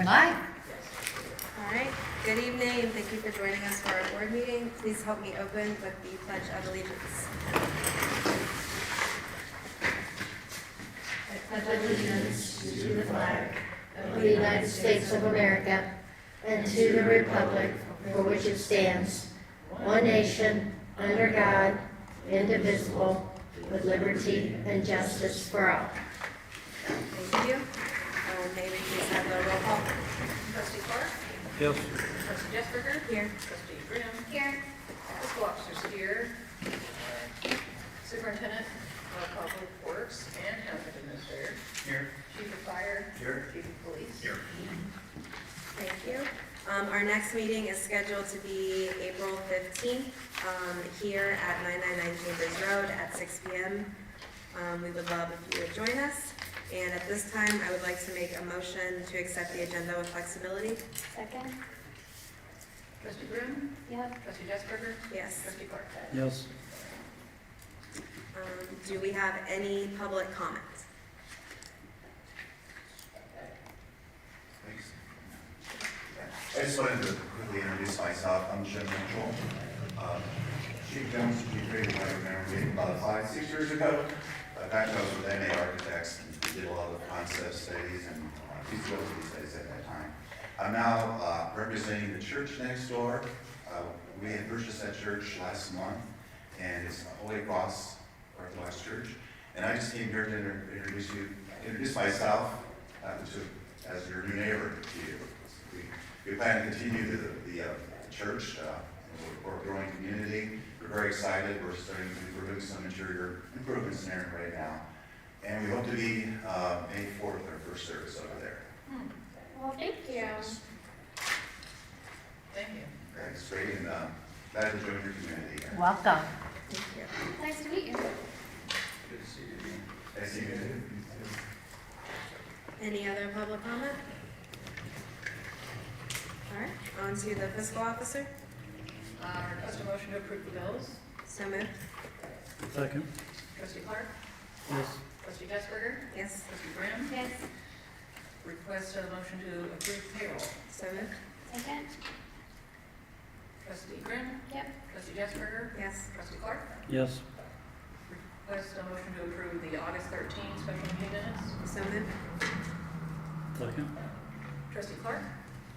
Aye. All right, good evening, and thank you for joining us for our board meeting. Please help me open with the Pledge of Allegiance. I pledge allegiance to the flag of the United States of America and to the republic for which it stands, one nation, under God, indivisible, with liberty and justice for all. Thank you. May we please have the roll call? Trustee Clark? Yes. Trustee Jesberger? Here. Trustee Grimm? Here. Fiscal officers here. Superintendent of Public Works and Township Administrator. Here. Chief of Fire. Here. Chief of Police. Here. Thank you. Our next meeting is scheduled to be April 15th here at 999 Chambers Road at 6 p.m. We would love if you would join us. And at this time, I would like to make a motion to accept the agenda with flexibility. Second? Trustee Grimm? Yep. Trustee Jesberger? Yes. Trustee Clark? Yes. Do we have any public comments? Thanks. I just wanted to quickly introduce myself. I'm Jim Mitchell. Chief Jones, Chief Creative, I remember meeting about 5-6 years ago. Back when I was with MA Architects, and we did a lot of concept studies and feasibility studies at that time. I'm now representing the church next door. We had purchased that church last month, and it's Holy Cross Orthodox Church. And I just came here to introduce myself as your new neighbor to you. We plan to continue the church. We're a growing community. We're very excited. We're doing some interior improvements in there right now. And we hope to be May 4th, our first service over there. Well, thank you. Thank you. That's great, and glad to join your community here. Welcome. Thank you. Nice to meet you. Good to see you. Nice to meet you. Any other public comment? All right, on to the fiscal officer. Request a motion to approve the bills. So moved. Second. Trustee Clark? Yes. Trustee Jesberger? Yes. Trustee Grimm? Yes. Request a motion to approve payroll. So moved. Second? Trustee Grimm? Yep. Trustee Jesberger? Yes. Trustee Clark? Yes. Request a motion to approve the August 13th special meeting minutes. So moved. Second. Trustee Clark?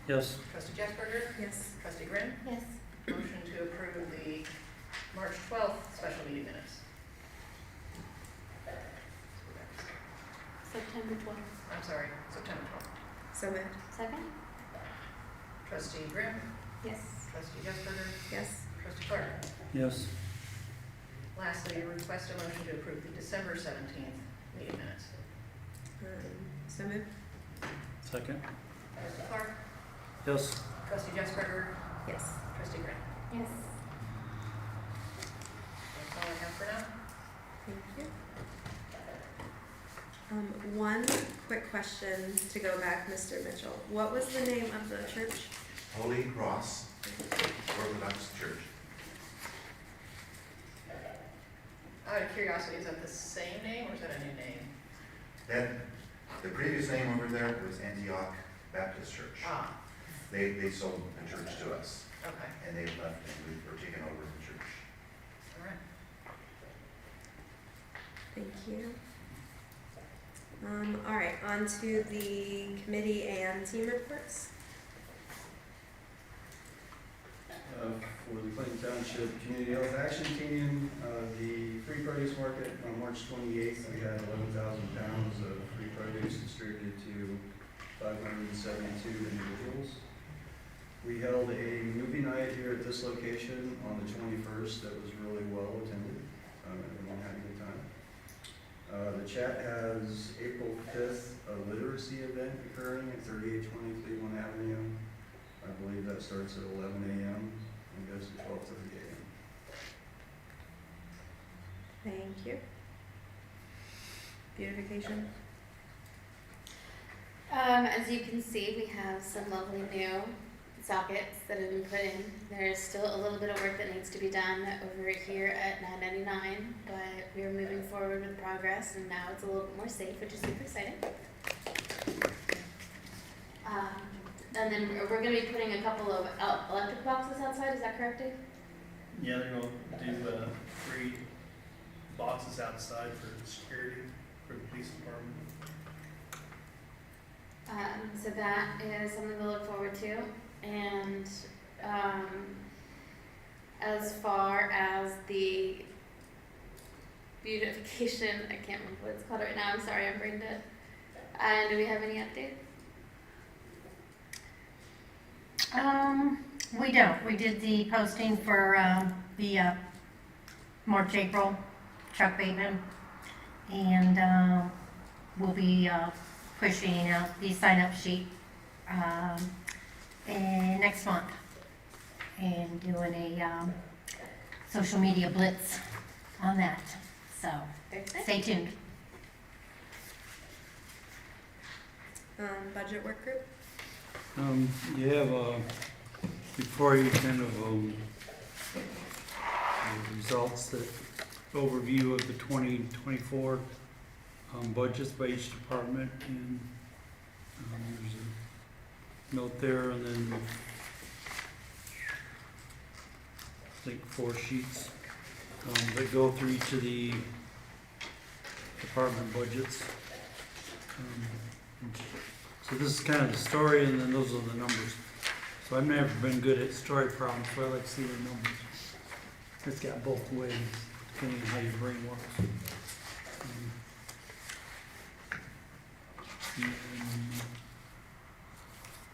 Yes. Trustee Jesberger? Yes. Trustee Grimm? Yes. Motion to approve the March 12th special meeting minutes. September 12th. I'm sorry, September 12th. So moved. Second? Trustee Grimm? Yes. Trustee Jesberger? Yes. Trustee Clark? Yes. Lastly, request a motion to approve the December 17th meeting minutes. So moved. Second. Trustee Clark? Yes. Trustee Jesberger? Yes. Trustee Grimm? Yes. That's all I have for now. Thank you. One quick question to go back, Mr. Mitchell. What was the name of the church? Holy Cross Orthodox Church. Out of curiosity, is that the same name or is that a new name? The previous name over there was Antioch Baptist Church. Ah, They sold the church to us, okay, and they left, and we were taking over the church. all right. Thank you. All right, on to the committee and team reports. For the Clinton Township Community Health Action Team, the free produce market on March 28th, we had 11,000 pounds of free produce distributed to 572 individuals. We held a movie night here at this location on the 21st that was really well attended. Everyone had a good time. The chat has April 5th a literacy event occurring at 3820 Cleveland Avenue. I believe that starts at 11 a.m. and goes to 12:30 a.m. Thank you. Beautification. As you can see, we have some lovely new sockets that have been put in. There's still a little bit of work that needs to be done over here at 999, but we are moving forward with progress, and now it's a little bit more safe, which is super exciting. and then we're gonna be putting a couple of electric boxes outside, is that correct, Dave? Yeah, they're gonna do 3 boxes outside for security for the police department. So that is something to look forward to, and, as far as the beautification, I can't remember what it's called right now, I'm sorry, I'm brain dead. And do we have any updates? We don't. We did the posting for the March, April truck abatement, and we'll be pushing out the sign-up sheet and next month, and doing a social media blitz on that. So stay tuned. Budget work group? You have, before you kind of, the results, that overview of the 2024 budgets by each department, and there's a note there, and then I think 4 sheets that go through each of the department budgets. So this is kind of the story, and then those are the numbers. So I've never been good at story problems, so I like to see the numbers. It's got both ways, depending on how your brain works.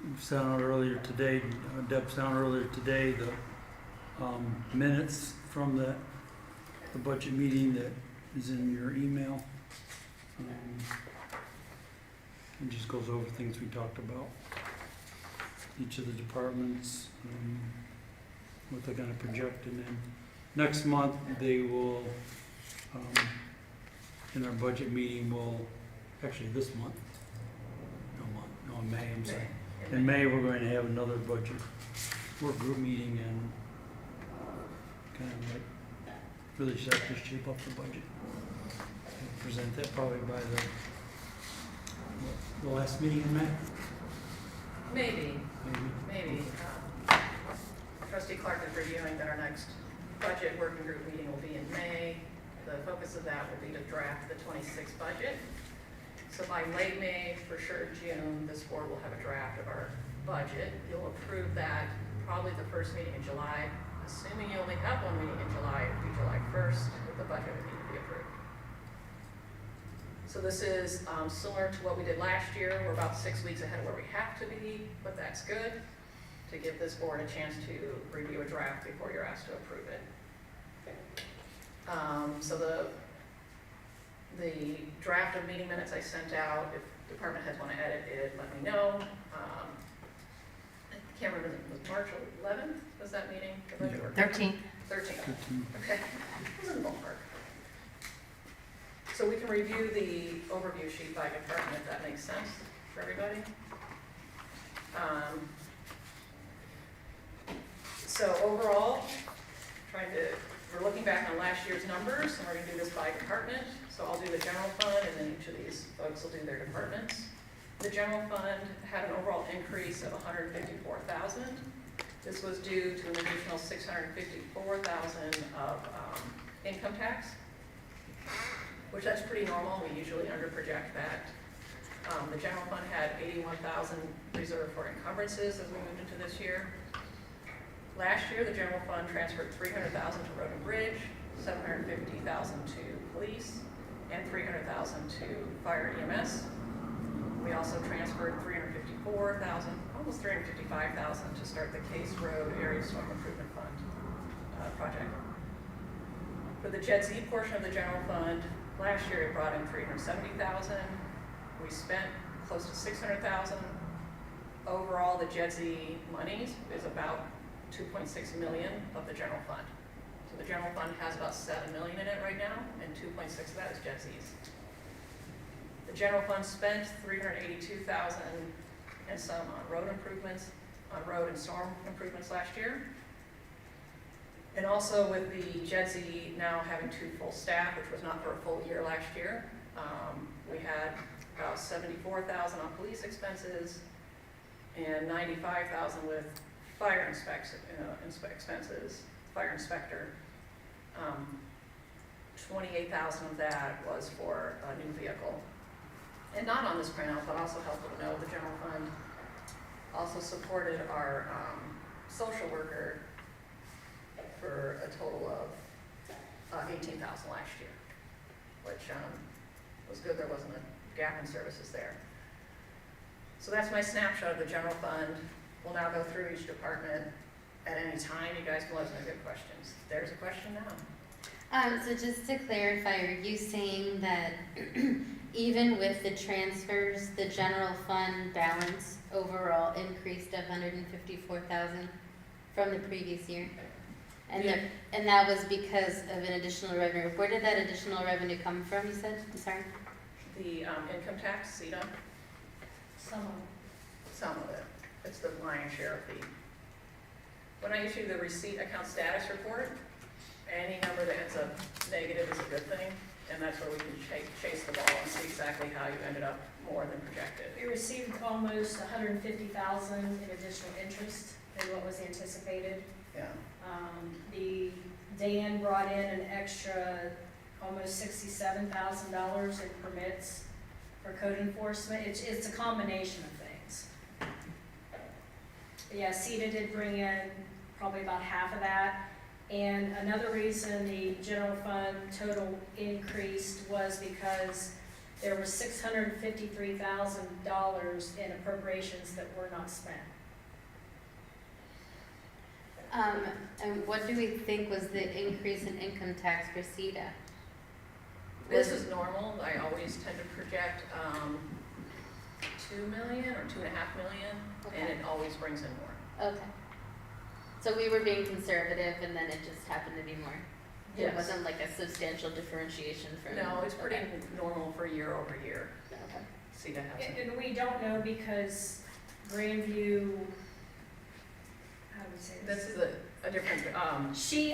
We found out earlier today, Deb found earlier today, the minutes from the budget meeting that is in your email. It just goes over things we talked about. Each of the departments, what they're gonna project, and then next month, they will, in our budget meeting, actually this month, no, in May, I'm sorry. In May, we're going to have another budget work group meeting, and kind of like really start to shape up the budget. And present that probably by the last meeting in May? Maybe. Maybe. Trustee Clark is reviewing that our next budget working group meeting will be in May. The focus of that will be to draft the 26 budget. So by late May, for sure June, this board will have a draft of our budget. You'll approve that probably the first meeting in July. Assuming you only have one meeting in July, it would be July 1st, but the budget would need to be approved. So this is similar to what we did last year. We're about 6 weeks ahead of where we have to be, but that's good to give this board a chance to review a draft before you're asked to approve it. So the draft of meeting minutes I sent out, if department heads want to edit it, let me know. I can't remember, was March 11th, was that meeting? The budget work? 13th. 13th, okay. It was in the ballpark. So we can review the overview sheet by department, if that makes sense for everybody. So overall, we're looking back on last year's numbers, and we're gonna do this by department. So I'll do the general fund, and then each of these folks will do their departments. The general fund had an overall increase of $154,000. This was due to an additional $654,000 of income tax, which that's pretty normal. We usually underproject that. The general fund had $81,000 reserved for encumbrances as we moved into this year. Last year, the general fund transferred $300,000 to road and bridge, $750,000 to police, and $300,000 to fire EMS. We also transferred $354,000, almost $355,000 to start the Case Road Area Storm Improvement Fund project. For the Jet Z portion of the general fund, last year it brought in $370,000. We spent close to $600,000. Overall, the Jet Z monies is about $2.6 million of the general fund. So the general fund has about $7 million in it right now, and 2.6 of that is Jet Z's. The general fund spent $382,000 and some on road improvements, on road and storm improvements last year. And also with the Jet Z now having 2 full staff, which was not for a full year last year, we had about $74,000 on police expenses, and 95,000 with fire expenses, fire inspector. 28,000 of that was for a new vehicle. And not on this printout, but also helpful to know, the general fund also supported our social worker for a total of 18,000 last year, which was good. There wasn't a gap in services there. So that's my snapshot of the general fund. We'll now go through each department at any time. You guys can let us know good questions. There's a question now. So just to clarify, are you saying that even with the transfers, the general fund balance overall increased 154,000 from the previous year? And Yeah. and that was because of an additional revenue. Where did that additional revenue come from, you said? I'm sorry? The income tax, CETA, Some of them. some of it. It's the lion's share of the. When I issue the receipt account status report, any number that ends up negative is a good thing, and that's where we can chase the ball and see exactly how you ended up more than projected. We received almost 150,000 in additional interest than what was anticipated. Yeah. Dan brought in an extra almost $67,000 in permits for code enforcement. It's a combination of things. But yeah, CETA did bring in probably about half of that. And another reason the general fund total increased was because there was $653,000 in appropriations that were not spent. And what do we think was the increase in income tax for CETA? This is normal. I always tend to project 2 million or 2.5 million, and it always brings in more. Okay. So we were being conservative and then it just happened to be more? It Yes. wasn't like a substantial differentiation from? No, it's pretty Okay. normal for year over year. Okay. CETA has it. And we don't know because Grandview, how do we say This this? is a different, She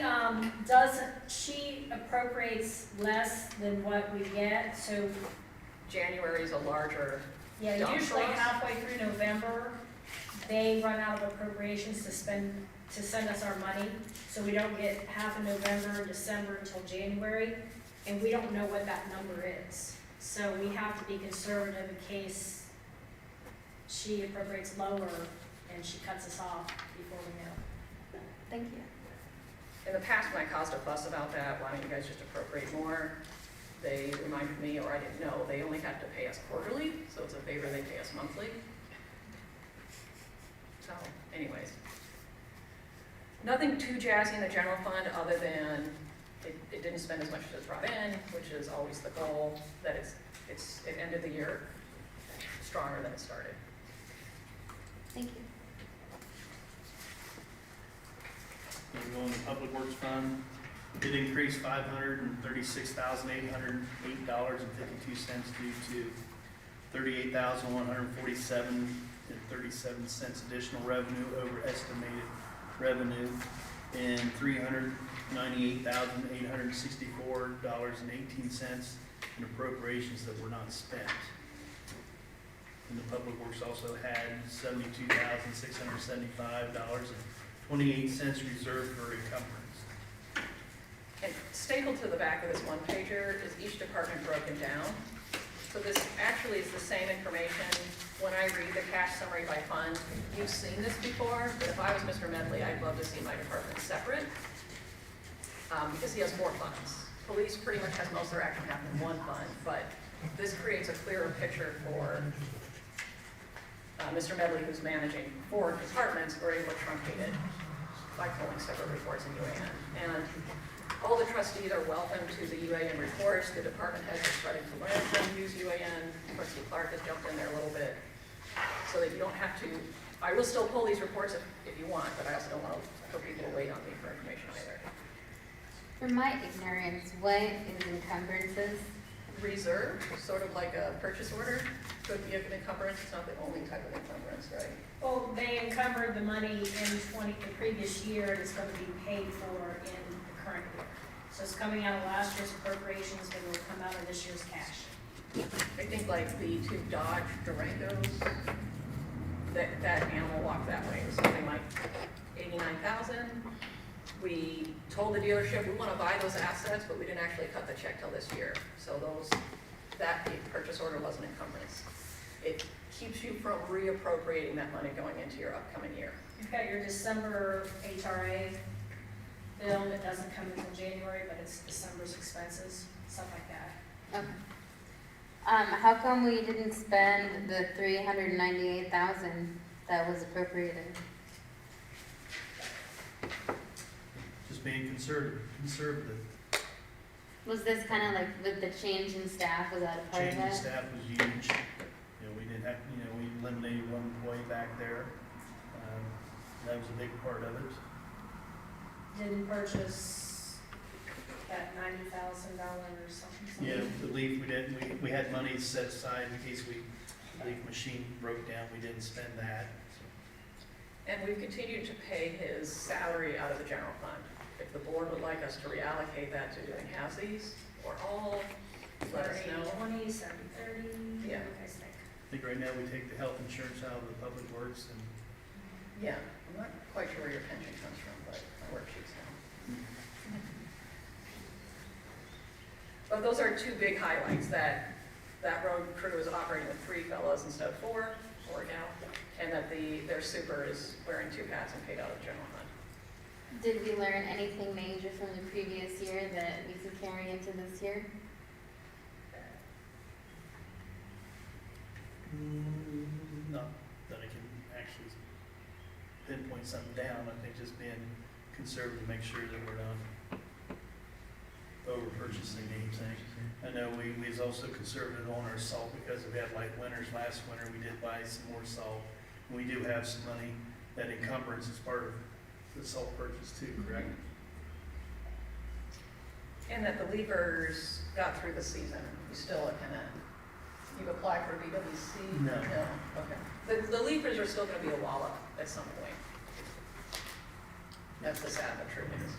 appropriates less than what we get, so, January is a larger, yeah, Dump usually trucks? halfway through November, they run out of appropriations to send us our money, so we don't get half of November, December until January, and we don't know what that number is. So we have to be conservative in case she appropriates lower and she cuts us off before we know. Thank you. in the past, when I caused a fuss about that, why don't you guys just appropriate more? They reminded me, or I didn't know, they only have to pay us quarterly, so it's a favor they pay us monthly. So, anyways. Nothing too jazzy in the general fund, other than it didn't spend as much as it brought in, which is always the goal, that it ended the year stronger than it started. Thank you. We're going to Public Works Fund. It increased $536,808.52 due to $38,147.37 additional revenue over estimated revenue and $398,864.18 in appropriations that were not spent. And the Public Works also had $72,675.28 reserved for encumbrance. And stapled to the back of this one pager is each department broken down. So this actually is the same information. When I read the cash summary by fund, you've seen this before, but if I was Mr. Medley, I'd love to see my department separate, because he has more funds. Police pretty much has most of their action happen in one fund, but this creates a clearer picture for Mr. Medley, who's managing 4 departments. We're able to truncate it by pulling separate reports in UAN. And all the trustees are welcome to the UAN reports. The department heads are starting to learn how to use UAN. Trustee Clark has jumped in there a little bit, so that you don't have to. I will still pull these reports if you want, but I also don't want for people to wait on me for information either. For my ignorance, what is encumbrances? Reserve, sort of like a purchase order, could be an encumbrance. It's not the only type of encumbrance, right? Well, they encumbered the money in the previous year, and it's going to be paid for in the current year. So it's coming out of last year's appropriations, but it will come out of this year's cash. I think like the 2 Dodge Durangos that animal walked that way, it was something like 89,000. We told the dealership, we wanna buy those assets, but we didn't actually cut the check till this year. So that purchase order wasn't encumbrance. It keeps you from reappropriating that money going into your upcoming year. You've got your December HRA bill that doesn't come until January, but it's December's expenses, stuff like that. Okay. How come we didn't spend the 398,000 that was appropriated? Just being conservative. Was this kind of like with the change in staff, was that a part of Changing it? staff was huge. You know, we didn't have, you know, we eliminated one employee back there. That was a big part of it. Didn't purchase that $90,000 or something. Yeah, the leaf, we had money set aside in case the leaf machine broke down, we didn't spend that. And we've continued to pay his salary out of the general fund. If the board would like us to reallocate that to doing halvesies or all, let us know. 20, 70, 30. Yeah. What do you guys think? I think right now we take the health insurance out of the public works and Yeah, I'm not quite sure where your pension comes from, but my worksheet's now. But those are two big highlights, that road crew is operating with 3 fellows instead of 4, or gal, and that their super is wearing 2 hats and paid out of the general fund. Did we learn anything major from the previous year that we could carry into this year? not that I can actually pinpoint something down. I think just being conservative, make sure that we're not over purchasing anything. I know we was also conservative on our salt because we had light winters last winter. We did buy some more salt. We do have some money, that encumbrance is part of the salt purchase too, correct? And that the leavers got through the season. You still you've applied for BWC? No. No, okay. The leavers are still gonna be a wallop at some point. That's the sad but true news.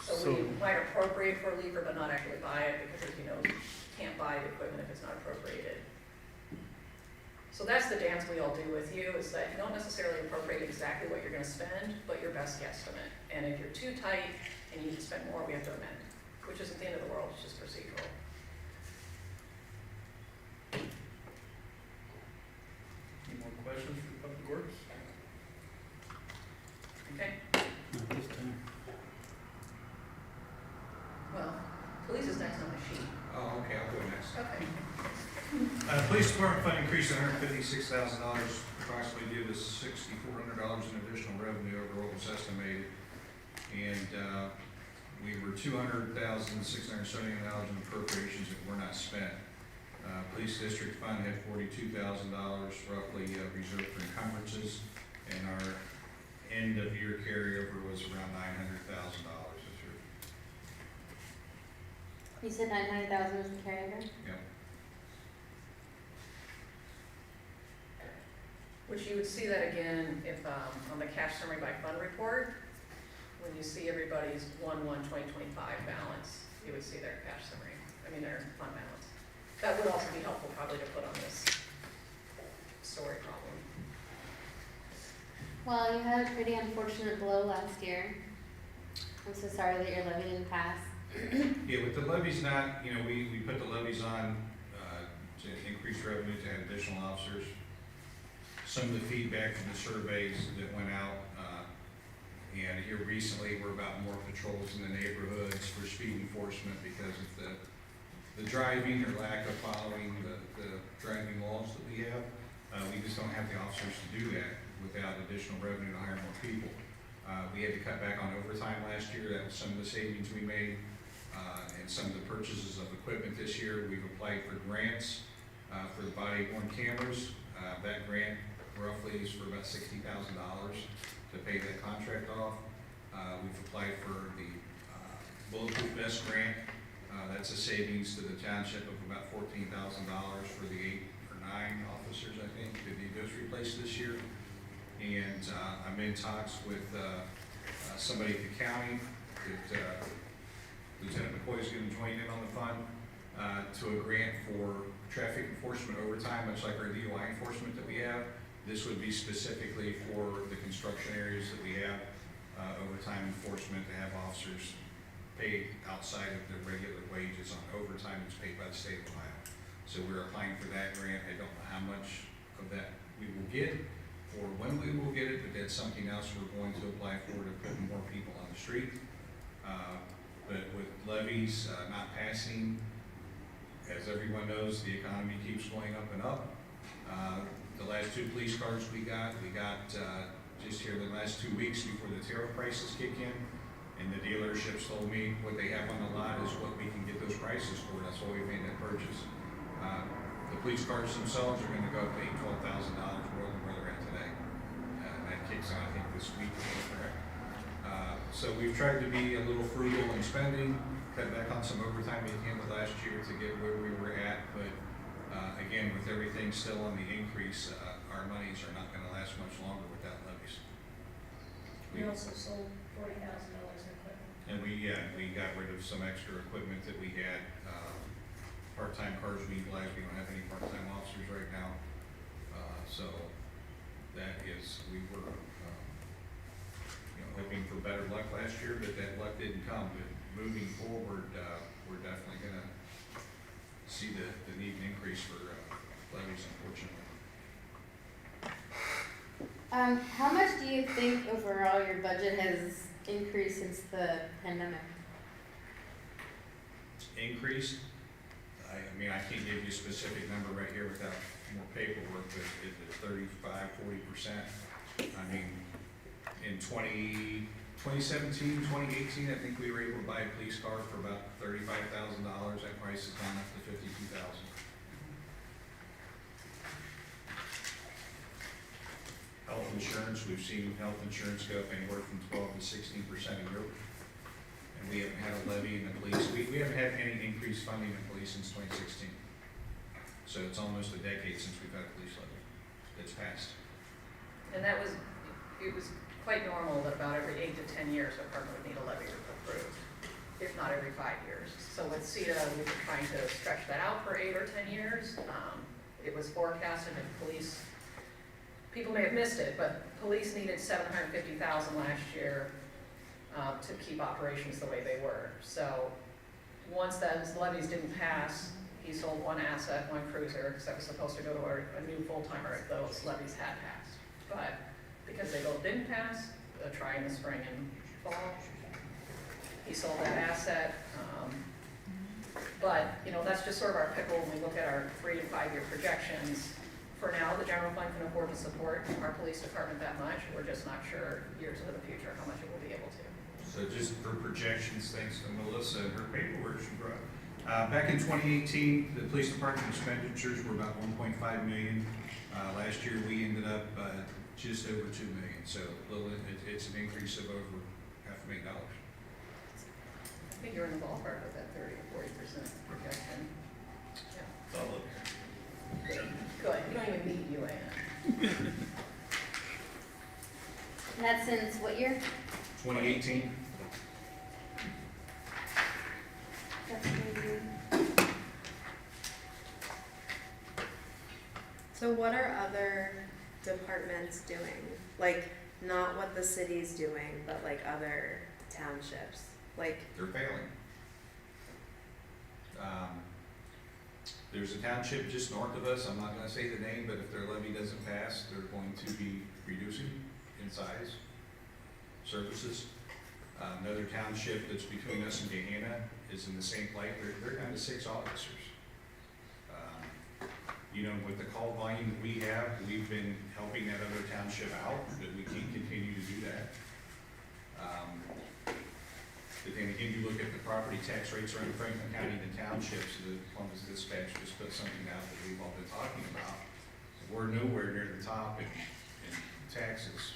So we might appropriate for a lever but not actually buy it because, as you know, you can't buy the equipment if it's not appropriated. So that's the dance we all do with you, is that you don't necessarily appropriate exactly what you're gonna spend, but your best guesstimate. And if you're too tight and you need to spend more, we have to amend, which isn't the end of the world, it's just procedural. Any more questions for Public Works? Okay? Not this time. Well, police is next on the sheet. Oh, okay, I'll go next. Okay. Police department fund increased $156,000, approximately due to $6,400 in additional revenue over what was estimated. And we were $200,679 in appropriations that were not spent. Police district fund had $42,000 roughly reserved for encumbrances, and our end of year carryover was around $900,000 this year. You said 900,000 was the carryover? Yep. Which you would see that again if, on the cash summary by fund report, when you see everybody's 1/1/2025 balance, you would see their cash summary, their fund balance. That would also be helpful probably to put on this story problem. Well, you had a pretty unfortunate blow last year. I'm so sorry that your levy didn't pass. Yeah, with the levies not, we put the levies on to increase revenue, to have additional officers. Some of the feedback from the surveys that went out, and here recently, we're about more patrols in the neighborhoods for speed enforcement because of the driving or lack of following the driving laws that we have. We just don't have the officers to do that without additional revenue to hire more people. We had to cut back on overtime last year. That was some of the savings we made. And some of the purchases of equipment this year. We've applied for grants for the body-worn cameras. That grant roughly is for about $60,000 to pay that contract off. We've applied for the bulletproof vest grant. That's a savings to the township of about $14,000 for the 8 or 9 officers, I think, that need those replaced this year. And I'm in talks with somebody at the county that Lieutenant McCoy is going to join in on the fund to a grant for traffic enforcement overtime, much like our DUI enforcement that we have. This would be specifically for the construction areas that we have, overtime enforcement, to have officers paid outside of their regular wages on overtime that's paid by the state of Ohio. So we're applying for that grant. I don't know how much of that we will get or when we will get it, but that's something else we're going to apply for, to put more people on the street. But with levies not passing, as everyone knows, the economy keeps going up and up. The last 2 police cars we got just here the last 2 weeks before the tariff prices kick in, and the dealerships told me what they have on the lot is what we can get those prices for. That's why we made that purchase. The police cars themselves are going to go up to $12,000 more than where they're at today. And that kicks in, I think, this week, if I'm correct. So we've tried to be a little frugal in spending, cut back on some overtime we handled last year to get where we were at, but again, with everything still on the increase, our monies are not going to last much longer without levies. We also sold $40,000 in equipment. And we got rid of some extra equipment that we had, part-time cars we utilized. We don't have any part-time officers right now. So that is, we were, hoping for better luck last year, but that luck didn't come. But moving forward, we're definitely gonna see the need and increase for levies, unfortunately. How much do you think overall your budget has increased since the pandemic? Increased? I mean, I can't give you a specific number right here without more paperwork, but it's 35–40%. I mean, in 2017, 2018, I think we were able to buy a police car for about $35,000. That price has gone up to $52,000. Health insurance, we've seen health insurance go up anywhere from 12 to 16% a year. And we haven't had a levy in the police. We haven't had any increased funding in police since 2016. So it's almost a decade since we've had a police levy that's passed. And it was quite normal that about every 8 to 10 years, a department would need a levy approved, if not every 5 years. So with CETA, we were trying to stretch that out for 8 or 10 years. It was forecasted that police, people may have missed it, but police needed $750,000 last year to keep operations the way they were. So once those levies didn't pass, he sold one asset, one cruiser, because that was supposed to go to a new full-timer if those levies had passed. But because they both didn't pass, try in the spring and fall, he sold that asset. But, that's just sort of our pickle when we look at our 3 to 5 year projections. For now, the general fund can afford to support our police department that much. We're just not sure years into the future how much it will be able to. So just for projections, thanks to Melissa and her paperwork she brought. Back in 2018, the police department expenditures were about $1.5 million. Last year, we ended up just over $2 million. So it's an increase of over $500,000. I think you're in the ballpark with that 30 or 40% projection. Yeah. It's all up here. Good. You don't even need UAN. And that's since what year? 2018. That's maybe. So what are other departments doing? Like, not what the city's doing, but like other townships? Like, They're failing. There's a township just north of us, I'm not gonna say the name, but if their levy doesn't pass, they're going to be reducing in size services. Another township that's between us and Gahanna is in the same plight. They're down to 6 officers. With the call volume that we have, we've been helping that other township out, but we can't continue to do that. But then again, you look at the property tax rates around Franklin County and the townships, the Columbus Dispatch just put something out that we've all been talking about. We're nowhere near the top in taxes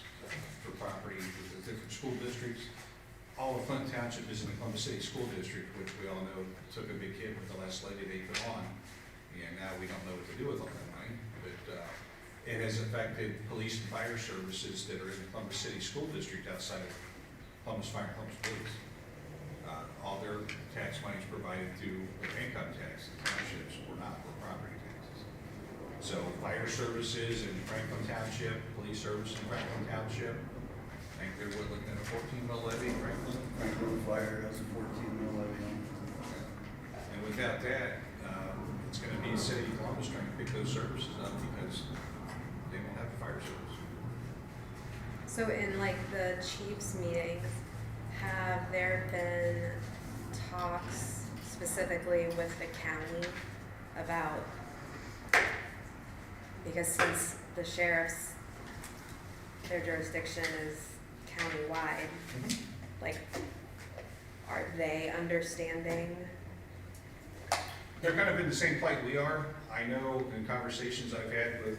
for property with the different school districts. All of Clinton Township is in the Columbus City School District, which we all know took a big hit with the last levy they put on. And now we don't know what to do with all that money. But it has affected police and fire services that are in the Columbus City School District outside of Columbus Fire and Columbus Police. All their tax money is provided through their income tax, the townships, or not, for property taxes. So fire services in Franklin Township, police service in Franklin Township, I think they're looking at a 14 mil levy in Franklin. Franklin Fire has a 14 mil levy on. And without that, it's gonna be the city of Columbus trying to pick those services up because they won't have the fire service. So in like the chiefs meetings, have there been talks specifically with the county about, because since the sheriff's, their jurisdiction is countywide, like, are they understanding? They're kind of in the same plight we are. I know in conversations I've had with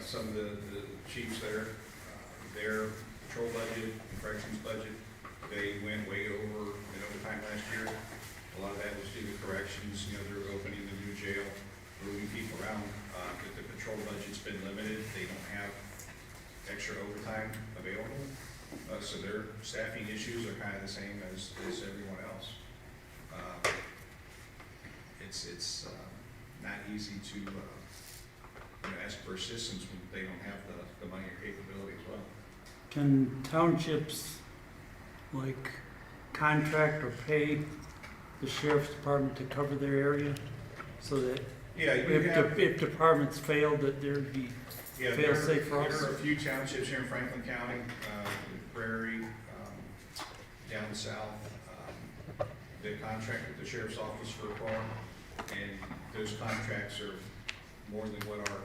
some of the chiefs there, their patrol budget, corrections budget, they went way over in overtime last year. A lot of that was due to corrections, you know, they're opening the new jail, moving people around, but the patrol budget's been limited. They don't have extra overtime available. So their staffing issues are kind of the same as everyone else. It's not easy to you know, ask for assistance when they don't have the money or capability as well. Can townships, like, contract or pay the sheriff's department to cover their area? So that Yeah, you if, have, if departments fail, that there'd be yeah, fail safe for us? there are a few townships here in Franklin County, Prairie, down south, they contract with the sheriff's office for a car, and those contracts are more than what our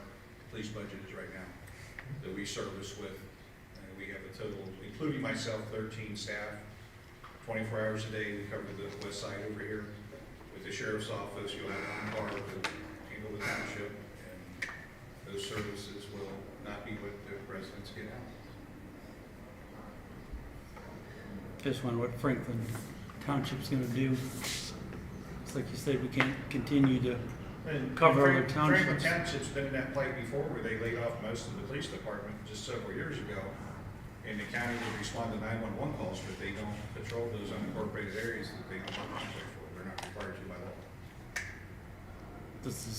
police budget is right now, that we service with. We have a total, including myself, 13 staff, 24 hours a day. We cover the west side over here. With the sheriff's office, you'll have one car to handle the township, and those services will not be what the residents get out. Just wonder what Franklin Township's gonna do. It's like you said, we can't continue to cover other Franklin townships. Township's been in that plight before where they laid off most of the police department just several years ago. And the county will respond to 911 calls, but they don't patrol those unincorporated areas that they don't compensate for. They're not required to by law. Does the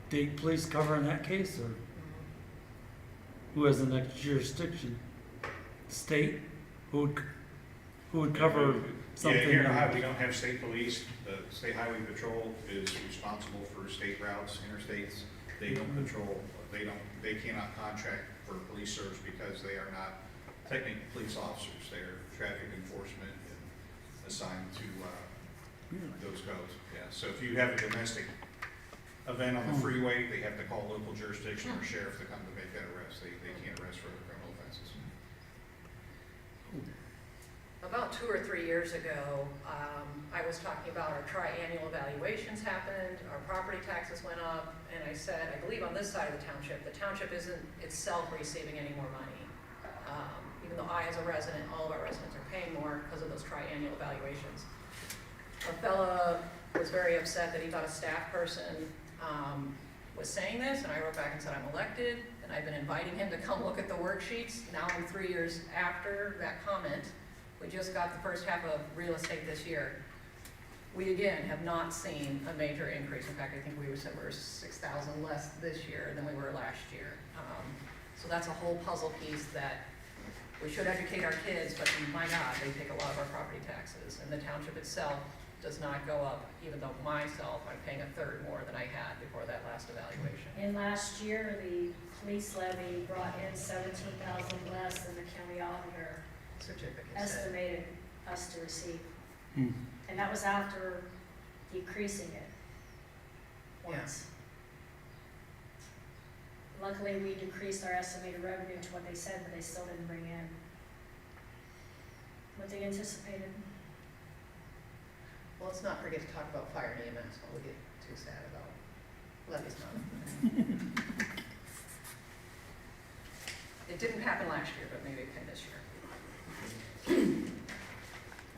state police cover in that case, or who has the next jurisdiction? State? Who would cover something? Yeah, here in Ohio, else? we don't have state police. The state highway patrol is responsible for state routes, interstates. They don't patrol, they cannot contract for police service because they are not technically police officers. They're traffic enforcement and assigned to those codes. Yeah, so if you have a domestic event on the freeway, they have to call local jurisdiction or sheriff to come to make that arrest. They can't arrest for criminal offenses. About 2 or 3 years ago, I was talking about our triennial evaluations happened, our property taxes went up, and I said, I believe on this side of the township isn't itself receiving any more money. Even though I, as a resident, all of our residents are paying more because of those triennial evaluations. A fella was very upset that he thought a staff person was saying this, and I wrote back and said, I'm elected, and I've been inviting him to come look at the worksheets. Now I'm 3 years after that comment. We just got the first half of real estate this year. We again have not seen a major increase. In fact, I think we said we're 6,000 less this year than we were last year. So that's a whole puzzle piece that we should educate our kids, but my God, they take a lot of our property taxes. And the township itself does not go up, even though myself, I'm paying a third more than I had before that last evaluation. And last year, the police levy brought in 17,000 less than the county auditor Certificate said. estimated us to receive. Hmm. And that was after decreasing it once. Luckily, we decreased our estimated revenue to what they said, but they still didn't bring in what they anticipated. Well, let's not forget to talk about fire and EMS while we get too sad about levies not. It didn't happen last year, but maybe it can this year.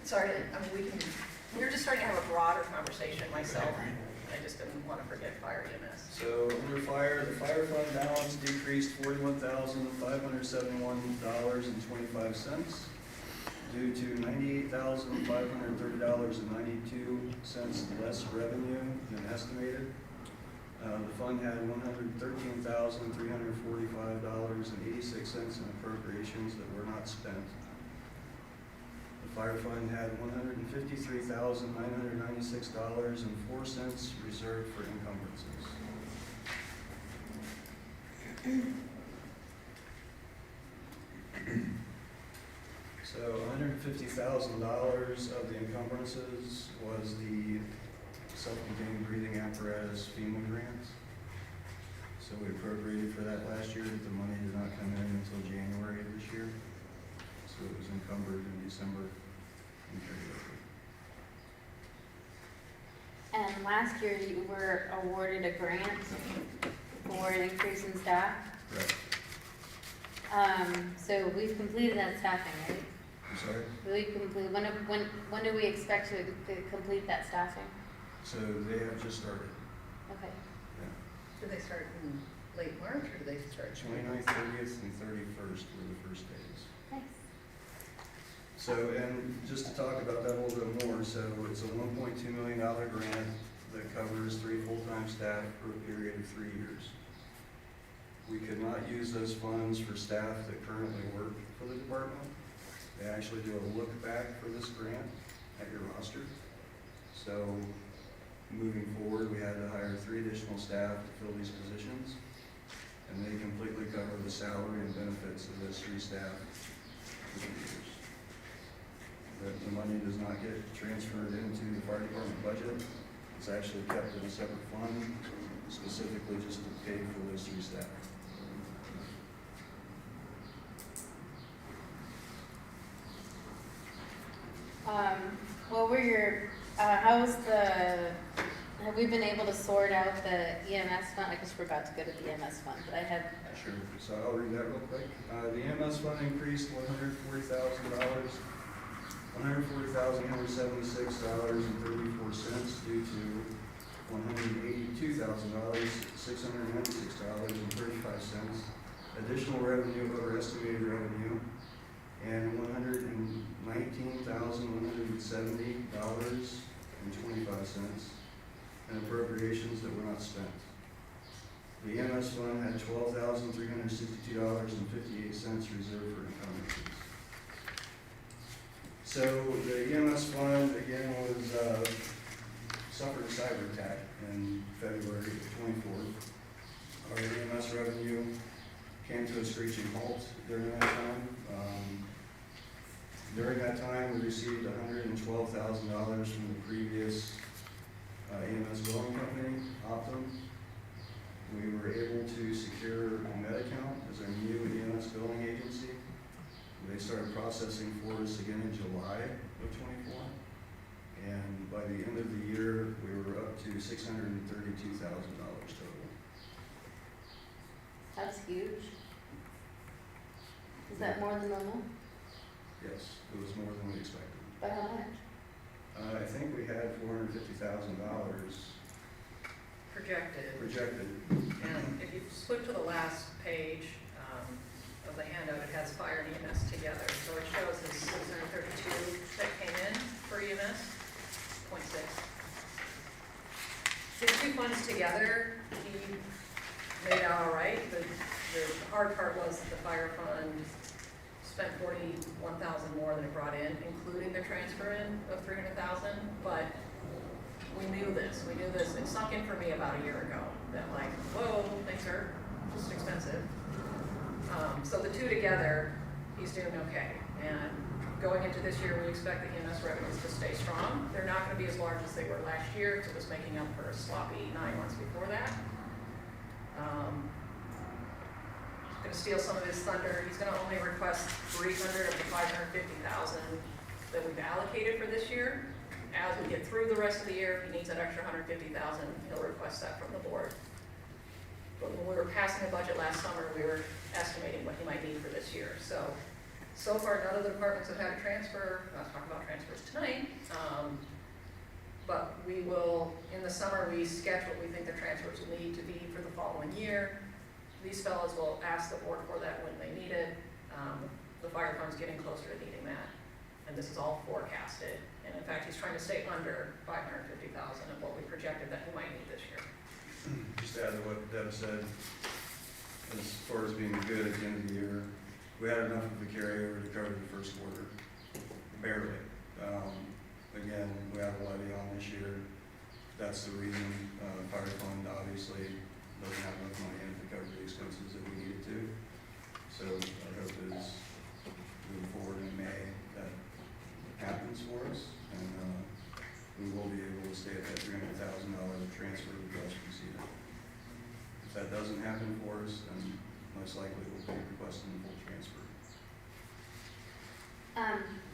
Sorry, we were just starting to have a broader conversation myself. I just didn't want to forget fire EMS. So under fire, the fire fund balance decreased $41,571.25 due to $98,530.92 less revenue than estimated. The fund had $113,345.86 in appropriations that were not spent. The fire fund had $153,996.04 reserved for encumbrances. So $150,000 of the encumbrances was the self-contained breathing apparatus FEMA grant. So we appropriated for that last year, but the money did not come in until January of this year. So it was encumbered in December and carried over. And last year you were awarded a grant for an increase in staff. Correct. So we've completed that staffing, right? I'm sorry? We've completed, when do we expect to complete that staffing? So they have just started. Okay. Do they start in late March or do they start? 29th, 30th, and 31st were the first days. Nice. So, and just to talk about that a little bit more, so it's a $1.2 million grant that covers 3 full-time staff for a period of 3 years. We could not use those funds for staff that currently work for the department. They actually do a look back for this grant at your roster. So, moving forward, we had to hire 3 additional staff to fill these positions, and they completely cover the salary and benefits of those 3 staff for 2 years. The money does not get transferred into the fire department budget. It's actually kept in a separate fund, specifically just to pay for those 3 staff. What were your, have we been able to sort out the EMS fund? I guess we're about to go to the EMS fund, but I had, Sure. So I'll read that real quick. The EMS fund increased $140,000, $140,176.34 due to $182,696.35 additional revenue over estimated revenue, and $119,170.25 in appropriations that were not spent. The EMS fund had $12,362.58 reserved for encumbrances. So the EMS fund, again, was suffered a cyber attack in February of 24. Our EMS revenue came to a screeching halt during that time. During that time, we received $112,000 from the previous EMS billing company, Optum. We were able to secure Medi-Count as our new EMS billing agency. They started processing for us again in July of 24. And by the end of the year, we were up to $632,000 total. that's huge. Is that more than normal? Yes, it was more than we expected. By how much? I think we had $450,000 Projected. projected. And if you flip to the last page of the handout, it has fire and EMS together. So it shows the 632 that came in for EMS, 0.6. The 2 funds together, he made out all right. The hard part was that the fire fund spent $41,000 more than it brought in, including the transfer in of $300,000. But we knew this. It sunk in for me about a year ago that like, whoa, things are just expensive. So the 2 together, he's doing okay. And going into this year, we expect the EMS revenues to stay strong. They're not going to be as large as they were last year, because it was making up for a sloppy 9 months before that. Going to steal some of his thunder. He's going to only request $300,000 of the $550,000 that we've allocated for this year. As we get through the rest of the year, if he needs that extra $150,000, he'll request that from the board. But when we were passing the budget last summer, we were estimating what he might need for this year. So far, none of the departments have had a transfer. I'll talk about transfers tonight. But we will, in the summer, we sketch what we think the transfers will need to be for the following year. These fellows will ask the board for that when they need it. The fire fund's getting closer to needing that. And this is all forecasted. And in fact, he's trying to stay under $550,000 of what we projected that he might need this year. just to add to what Deb said, as far as being good at the end of the year, we had enough of a carryover to cover the first quarter, barely. Again, we have a levy on this year. That's the reason, fire fund obviously doesn't have enough money in it to cover the expenses that we needed to. So our hope is moving forward in May, that happens for us, and, we will be able to stay at that $300,000 transfer to the SPC. If that doesn't happen for us, then most likely we'll be requesting the full transfer.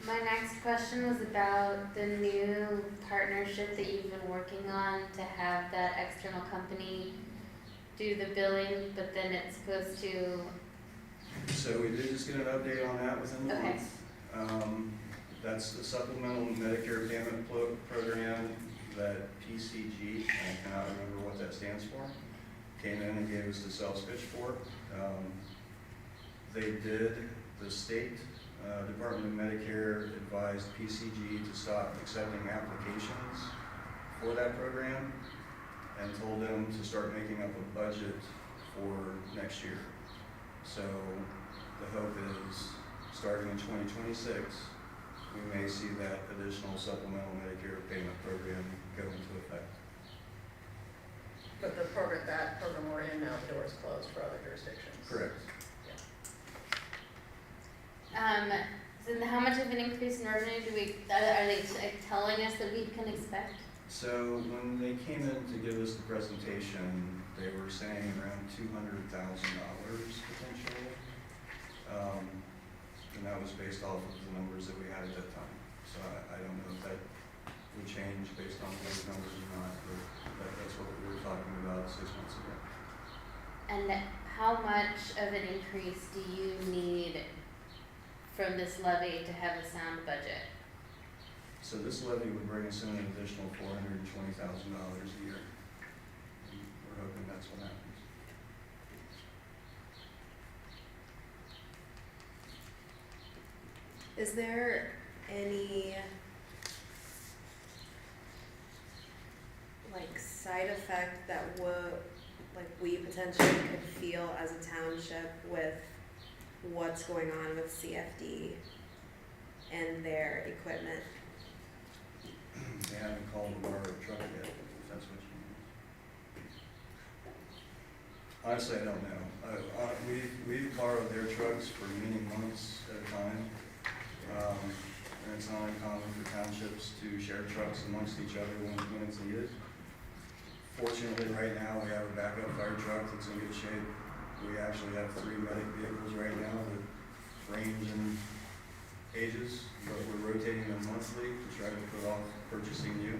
My next question was about the new partnership that you've been working on to have that external company do the billing, but then it's supposed to, So we did just get an update on that within the Okay. month. That's the supplemental Medicare payment program that PCG, I cannot remember what that stands for, came in and gave us the sales pitch for. The state Department of Medicare advised PCG to stop accepting applications for that program and told them to start making up a budget for next year. So the hope is, starting in 2026, we may see that additional supplemental Medicare payment program go into effect. But that program we're in now, the door is closed for other jurisdictions. Correct. so then how much of an increase in revenue are they telling us that we can expect? So when they came in to give us the presentation, they were saying around $200,000 potentially. And that was based off of the numbers that we had at that time. So I don't know if that would change based on those numbers or not, but that's what we were talking about 6 months ago. And how much of an increase do you need from this levy to have a sound budget? So this levy would bring us in an additional $420,000 a year. We're hoping that's what happens. Is there any like side effect that we potentially could feel as a township with what's going on with CFD and their equipment? They haven't called to borrow a truck yet, if that's what you mean. Honestly, I don't know. We've borrowed their trucks for many months at a time. And it's not uncommon for townships to share trucks amongst each other when it's needed. Fortunately, right now, we have a backup fire truck that's in good shape. We actually have 3 medic vehicles right now that range in ages, but we're rotating them monthly to try to put off purchasing new.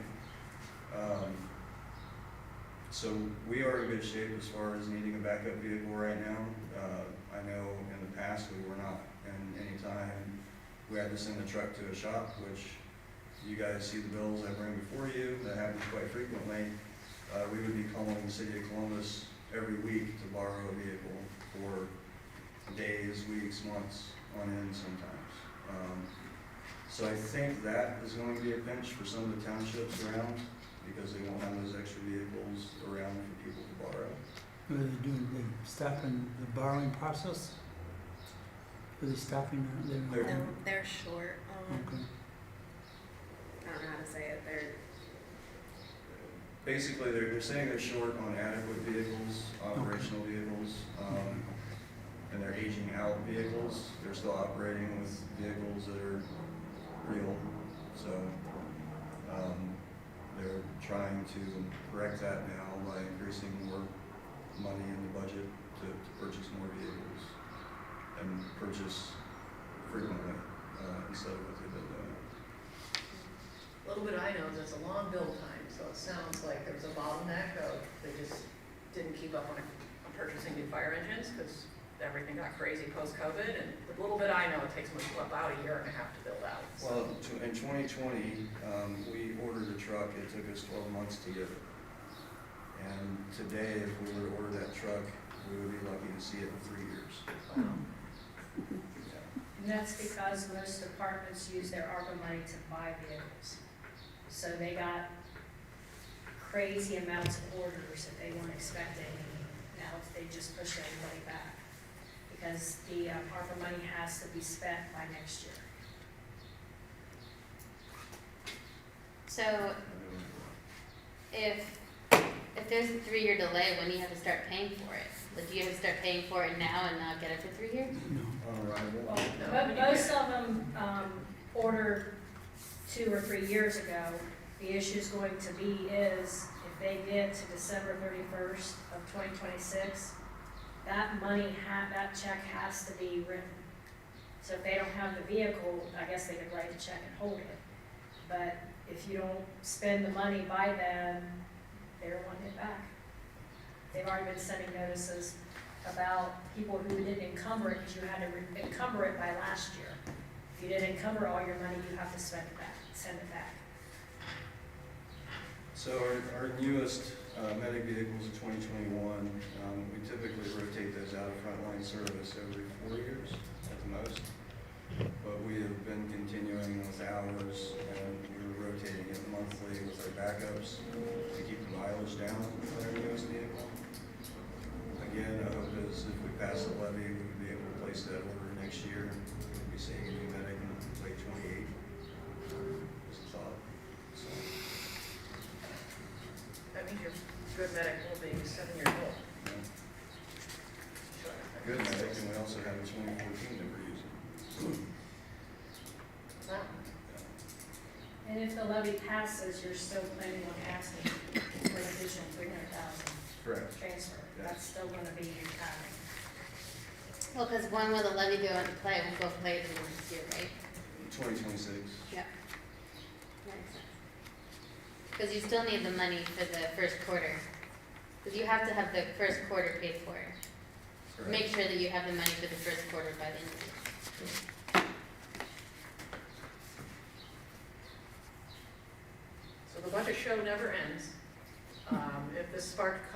So we are in good shape as far as needing a backup vehicle right now. I know in the past we were not, and any time we had to send a truck to a shop, which you guys see the bills I bring before you, that happens quite frequently. We would be calling the city of Columbus every week to borrow a vehicle for days, weeks, months on end sometimes. So I think that is going to be a pinch for some of the townships around because they won't have those extra vehicles around for people to borrow. What are they doing? They stopping the borrowing process? Are they stopping their? No, they're short. Okay. I don't know how to say it. Basically, they're saying they're short on adequate vehicles, operational vehicles, and they're aging out vehicles. They're still operating with vehicles that are real, so they're trying to correct that now by increasing more money in the budget to purchase more vehicles and purchase frequently instead of what they've been doing. Little bit I know is it's a long build time, so it sounds like there was a bottleneck of, they just didn't keep up on purchasing new fire engines because everything got crazy post-COVID, and the little bit I know, it takes about a year and a half to build out. So. Well, in 2020, we ordered a truck. It took us 12 months to get it. And today, if we were to order that truck, we would be lucky to see it in 3 years. Wow. And that's because most departments use their ARPA money to buy vehicles. So they got crazy amounts of orders that they weren't expecting. And now they just pushed everybody back because the ARPA money has to be spent by next year. So if there's a 3-year delay, when do you have to start paying for it? Like, do you have to start paying for it now and not get it for 3 years? No. On arrival. Well, No, but when you most get- of them ordered 2 or 3 years ago. The issue's going to be is if they get to December 31st of 2026, that money, that check has to be written. So if they don't have the vehicle, I guess they could write a check and hold it. But if you don't spend the money by then, they're wanting it back. They've already been sending notices about people who didn't encumber it, because you had to encumber it by last year. If you didn't encumber all your money, you have to send it back. So our newest medic vehicles in 2021, we typically rotate those out of frontline service every 4 years at the most. But we have been continuing with hours, and we're rotating it monthly with our backups to keep the mileage down with our newest vehicle. Again, I hope is if we pass the levy, we would be able to place that order next year. We'll be seeing a new medic in late 28. Just a thought. So, That means your good medic will be 7 years old. yeah. Good medic, and we also have a 2014 that we're using. Wow. And if the levy passes, you're still planning on asking for an additional 300,000 Correct. transfer. Yeah. That's still gonna be happening. Well, because when will the levy go into play? It won't go play until next year, right? 2026. Yeah. Makes sense. Because you still need the money for the first quarter. Because you have to have the first quarter paid for. Correct. Make sure that you have the money for the first quarter by the end of the year. So the budget show never ends. If this sparked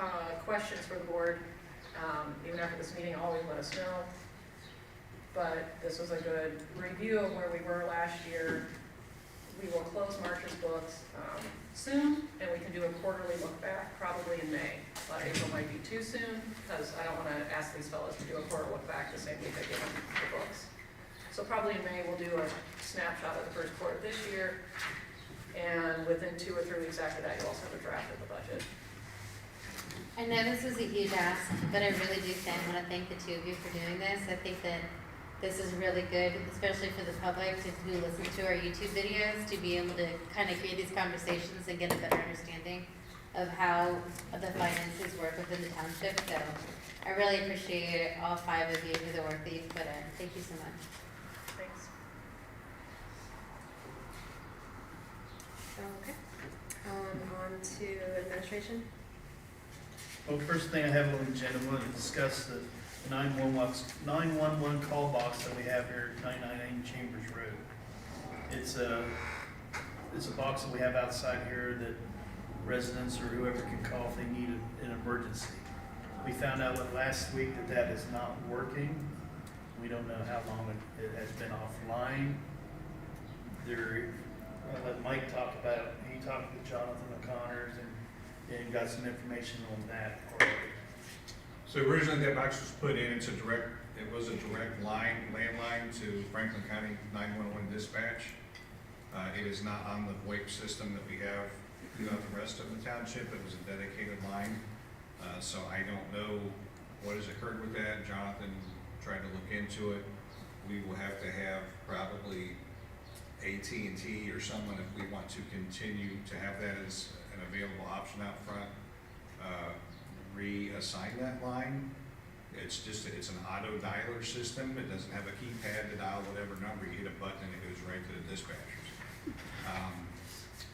questions for the board, even after this meeting, always let us know. But this was a good review of where we were last year. We will close March's books soon, and we can do a quarterly look back, probably in May. April might be too soon, because I don't want to ask these fellows to do a quarter look back the same week I give them the books. So probably in May, we'll do a snapshot of the first quarter this year, and within 2 or 3 weeks after that, you'll also have a draft of the budget. I know this was a huge ask, but I really do want to thank the two of you for doing this. I think that this is really good, especially for the public who listen to our YouTube videos, to be able to kind of create these conversations and get a better understanding of how the finances work within the township. So I really appreciate all 5 of you for the work that you've put in. Thank you so much. Thanks. Okay. On to administration. Well, first thing I have on the agenda, I wanted to discuss the 911 call box that we have here at 998 Chambers Road. It's a box that we have outside here that residents or whoever can call if they need an emergency. We found out last week that is not working. We don't know how long it has been offline. I'll let Mike talk about it. He talked with Jonathan O'Connors and got some information on that already. So originally that box was put in, it was a direct landline to Franklin County 911 dispatch. It is not on the VoIP system that we have throughout the rest of the township. It was a dedicated line. So I don't know what has occurred with that. Jonathan tried to look into it. We will have to have probably AT&T or someone, if we want to continue to have that as an available option out front, reassign that line. It's an auto dialer system. It doesn't have a keypad to dial whatever number. You hit a button and it goes right to the dispatchers.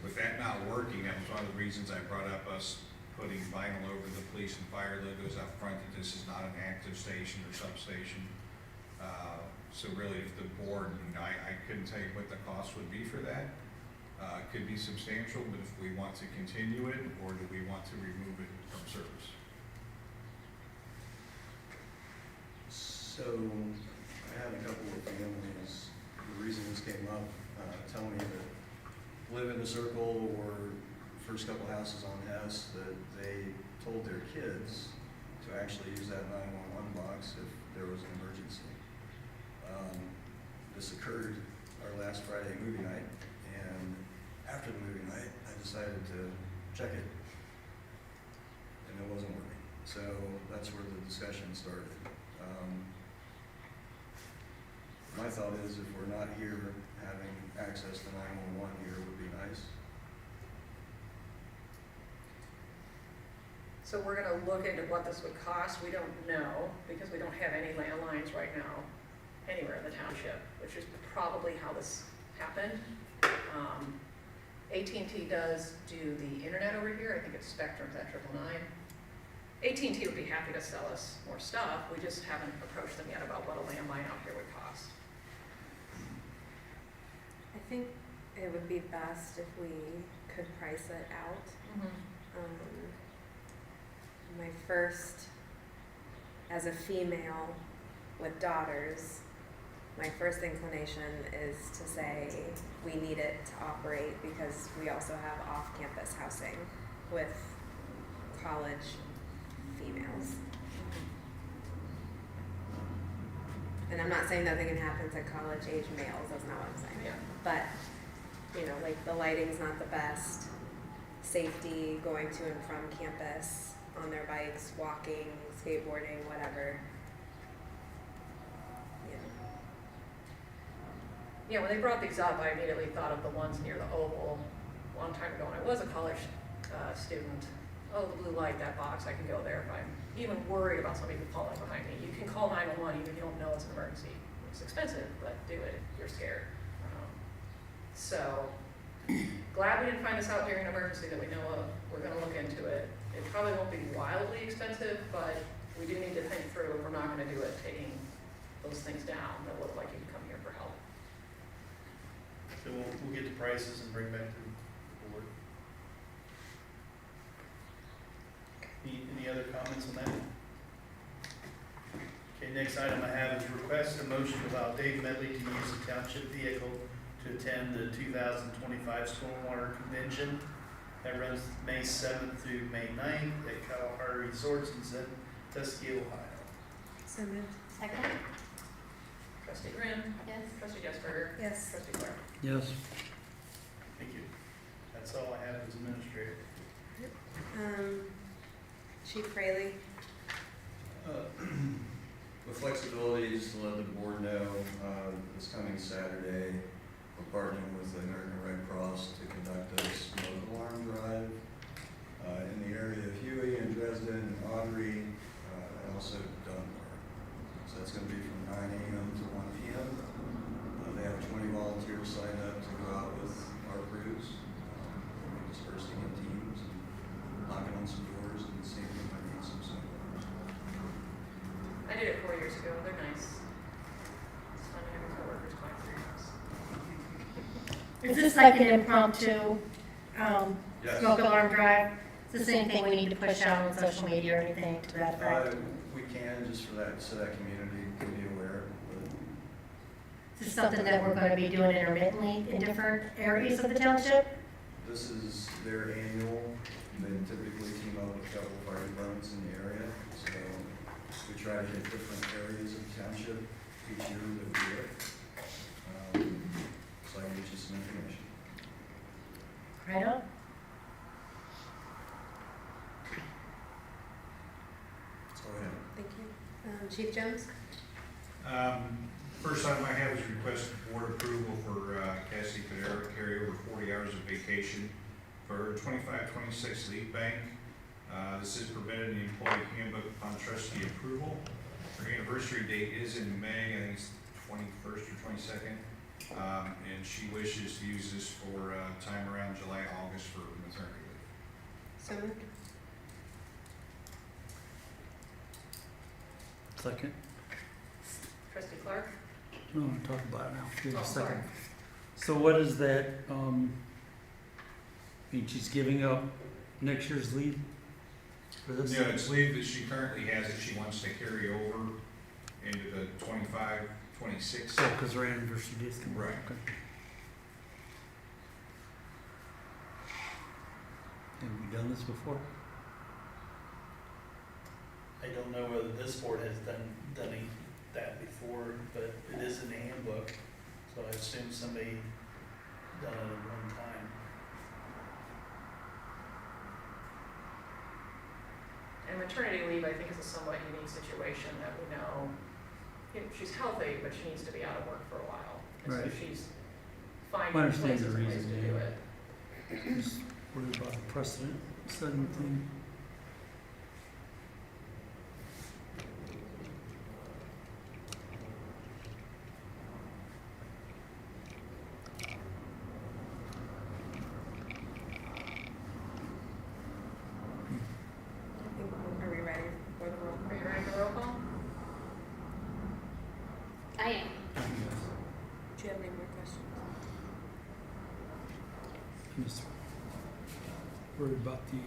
With that not working, that was one of the reasons I brought up us putting vinyl over the police and fire logos out front, that this is not an active station or substation. So really, if the board, I couldn't tell you what the cost would be for that. It could be substantial, but if we want to continue it, or do we want to remove it from service? So I had a couple of families, the reason this came up, tell me that live in the circle or first couple houses on S that they told their kids to actually use that 911 box if there was an emergency. This occurred our last Friday movie night, and after the movie night, I decided to check it, and it wasn't working. So that's where the discussion started. My thought is if we're not here, having access to 911 here would be nice. So we're gonna look into what this would cost. We don't know, because we don't have any landlines right now anywhere in the township, which is probably how this happened. AT&T does do the internet over here. I think it's Spectrum's at 999. AT&T would be happy to sell us more stuff. We just haven't approached them yet about what a landline out here would cost. I think it would be best if we could price it out. My first, as a female with daughters, my first inclination is to say we need it to operate because we also have off-campus housing with college females. And I'm not saying nothing can happen to college-age males, that's not what I'm saying. Yeah. But, you know, like the lighting's not the best, safety going to and from campus, on their bikes, walking, skateboarding, whatever. Yeah, when they brought these up, I immediately thought of the ones near the Oval a long time ago when I was a college student. Oh, the blue light, that box, I can go there if I'm even worried about somebody falling behind me. You can call 911 even if you don't know it's an emergency. It's expensive, but do it if you're scared. So, glad we didn't find this out during an emergency that we know of. We're gonna look into it. It probably won't be wildly expensive, but we do need to think through if we're not gonna do it, taking those things down that look like you can come here for help. So we'll get the prices and bring back to the board. Any other comments on that? Okay, next item I have is request a motion to allow Dave Medley to use the township vehicle to attend the 2025 Stormwater Convention that runs May 7th through May 9th at Kalahari Resorts in Sandusky, Ohio. So moved. Second? Trustee Graham, Yes. Trustee Jesper, Yes. Trustee Clark. Yes. Thank you. That's all I have as administrator. Chief Fraley. The flexibility is to let the board know, this coming Saturday, we're partnering with the American Red Cross to conduct a smoke alarm drive in the area of Huey and Dresden and Audrey, and also Dunbar. So that's going to be from 9 a.m. to 1 p.m. They have 20 volunteers signed up to go out with our crews, dispersing in teams and knocking on some doors and seeing if they need some smoke alarms. I did it 4 years ago. They're nice. It's fun having coworkers climb through your house. Is this like an impromptu Yes. smoke alarm drive? It's the same thing we need to push out on social media or anything to that effect? We can, just for that, so that community can be aware, but Is this something that we're going to be doing intermittently in different areas of the township? this is their annual. They typically team up with a couple of fire departments in the area, so we try to hit different areas of the township each year that we do it. So I can get you some information. Right on. That's all I have. Thank you. Chief Jones. First item I have is request board approval for Cassie Padera to carry over 40 hours of vacation for 25-26 leave bank. This is permitted in the employee handbook upon trustee approval. Her anniversary date is in May, I think it's 21st or 22nd. And she wishes to use this for time around July, August for maternity leave. So moved. Second. Trustee Clark? No, I'm talking about it now. Give me Oh, a second. sorry. So what is that, mean she's giving up next year's leave for this? Yeah, it's leave that she currently has that she wants to carry over into the 25-26. Oh, because her anniversary date's coming. Right. Okay. Have we done this before? I don't know whether this board has done that before, but it is in the handbook, so I assume somebody done it at one time. And maternity leave, I think, is a somewhat unique situation that we know, she's healthy, but she needs to be out of work for a while. And so Right. she's I finding understand places the and ways to reason, do yeah. it. Just worried about a precedent setting thing. Are we ready for the roll? Are you ready for roll call? I am. Do you have any more questions? I'm just worried about the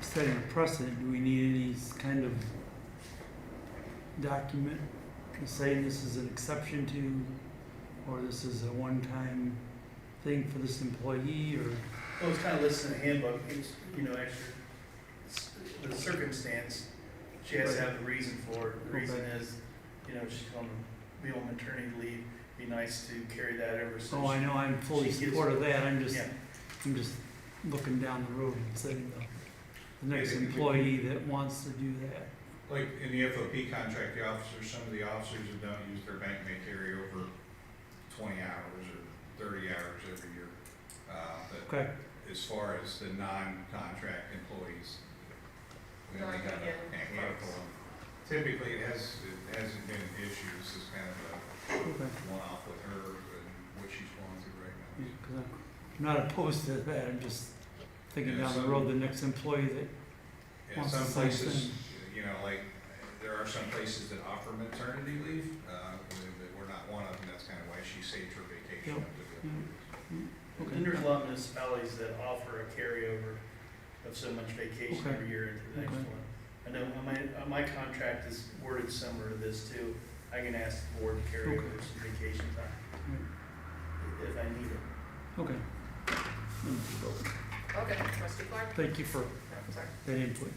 setting a precedent. Do we need any kind of document saying this is an exception to, or this is a one-time thing for this employee, or? Well, it's kind of listed in the handbook, it's, you know, actually, the circumstance, she has to have the reason for it. The reason is, you know, she's gonna be on maternity leave, be nice to carry that over. So Oh, I know, I'm fully she gives- supportive of that, I'm Yeah, just looking down the road and saying the next employee that wants to do that. Like in the FOP contract, the officers, some of the officers that don't use their bank may carry over 20 hours or 30 hours every year. But Okay, as far as the non-contract employees, we only have Non-union a handful. Typically, it hasn't been an issue, this is kind of okay. a one-off with her and what she's going through right now. Yeah, 'cause I'm not opposed to that, I'm just thinking Yeah, down the some- road, the next employee that, And Wants some the same places, thing. you know, like, there are some places that offer maternity leave, that we're not one of them, that's kind of why she saved her vacation Yep. up to the. Okay. and there's a lot of municipalities that offer a carryover of so much vacation Okay. every year into the next Okay. one. I know my contract is worded similar to this too. I can ask the board to carry Okay. over some vacation time if I need it. okay. Okay, trustee Clark? Thank you for No, sorry. that input.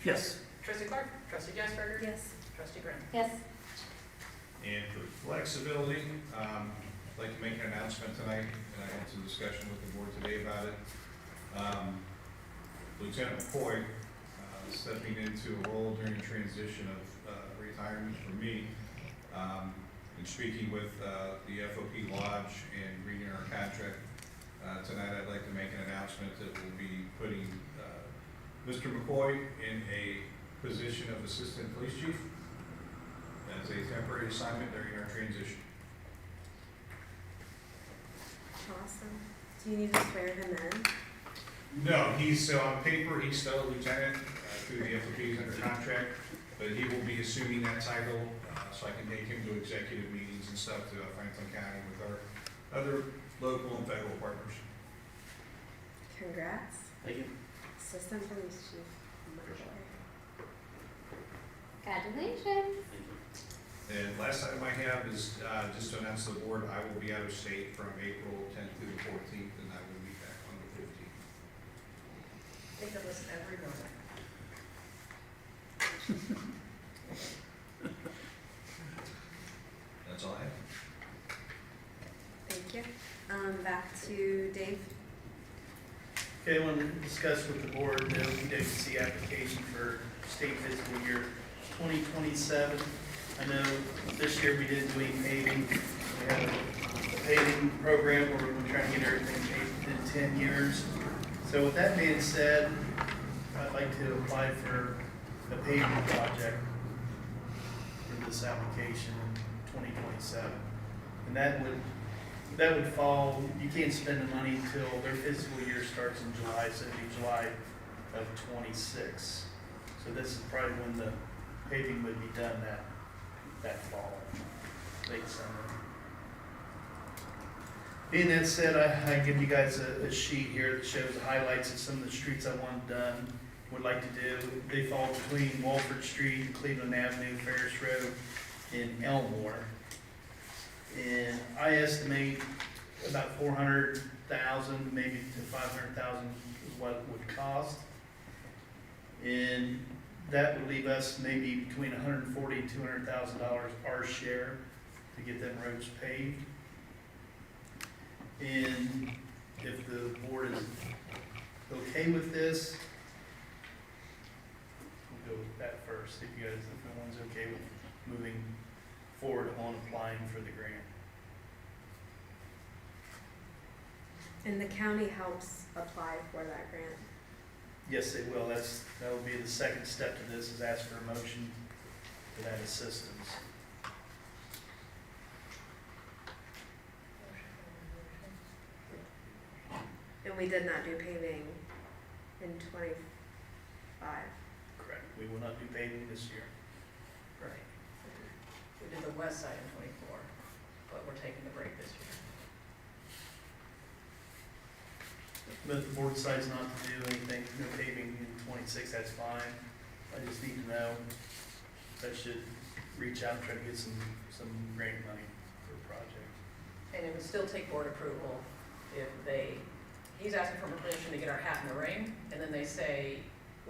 Yes. Trustee Clark? Trustee Gasberger? Yes. Trustee Graham? Yes. And for flexibility, I'd like to make an announcement tonight, and I had some discussion with the board today about it. Lieutenant McCoy, stepping into a role during the transition of retirement for me, and speaking with the FOP Lodge and reading our contract, tonight I'd like to make an announcement that we'll be putting Mr. McCoy in a position of Assistant Police Chief as a temporary assignment during our transition. Awesome. Do you need to swear him in? No, he's, so on paper, he's still a lieutenant through the FOPs under contract, but he will be assuming that title, so I can take him to executive meetings and stuff to Franklin County with our other local and federal partners. Congrats. Thank you. Assistant Police Chief. Congratulations. And last item I have is just to announce to the board, I will be out of state from April 10th through the 14th, and I will be back on the 15th. Think of this every morning. That's all I have. Thank you. Back to Dave. Okay, I want to discuss with the board the OPWC application for state fiscal year 2027. I know this year we didn't do any paving. We had a paving program where we were trying to get everything paved in 10 years. So with that being said, I'd like to apply for a paving project for this application in 2027. And that would fall, you can't spend the money until their fiscal year starts in July, so it'd be July of 26. So this is probably when the paving would be done that fall, late summer. Being that said, I give you guys a sheet here that shows the highlights of some of the streets I want done, would like to do. They fall between Walford Street and Cleveland Avenue, Ferris Road, and Elmore. And I estimate about 400,000, maybe to 500,000 is what it would cost. And that would leave us maybe between $140,000 and $200,000 our share to get them roads paved. And if the board is okay with this, we'll go with that first, if everyone's okay with moving forward on applying for the grant. And the county helps apply for that grant. Yes, they will. That will be the second step to this, is ask for a motion for that assistance. And we did not do paving in 25. Correct. We will not do paving this year. Right. We did the west side in 24, but we're taking the break this year. But if the board decides not to do anything, no paving in 26, that's fine. I just need to know that I should reach out and try to get some grant money for a project. And it would still take board approval if he's asking for permission to get our hat in the ring, and then they say,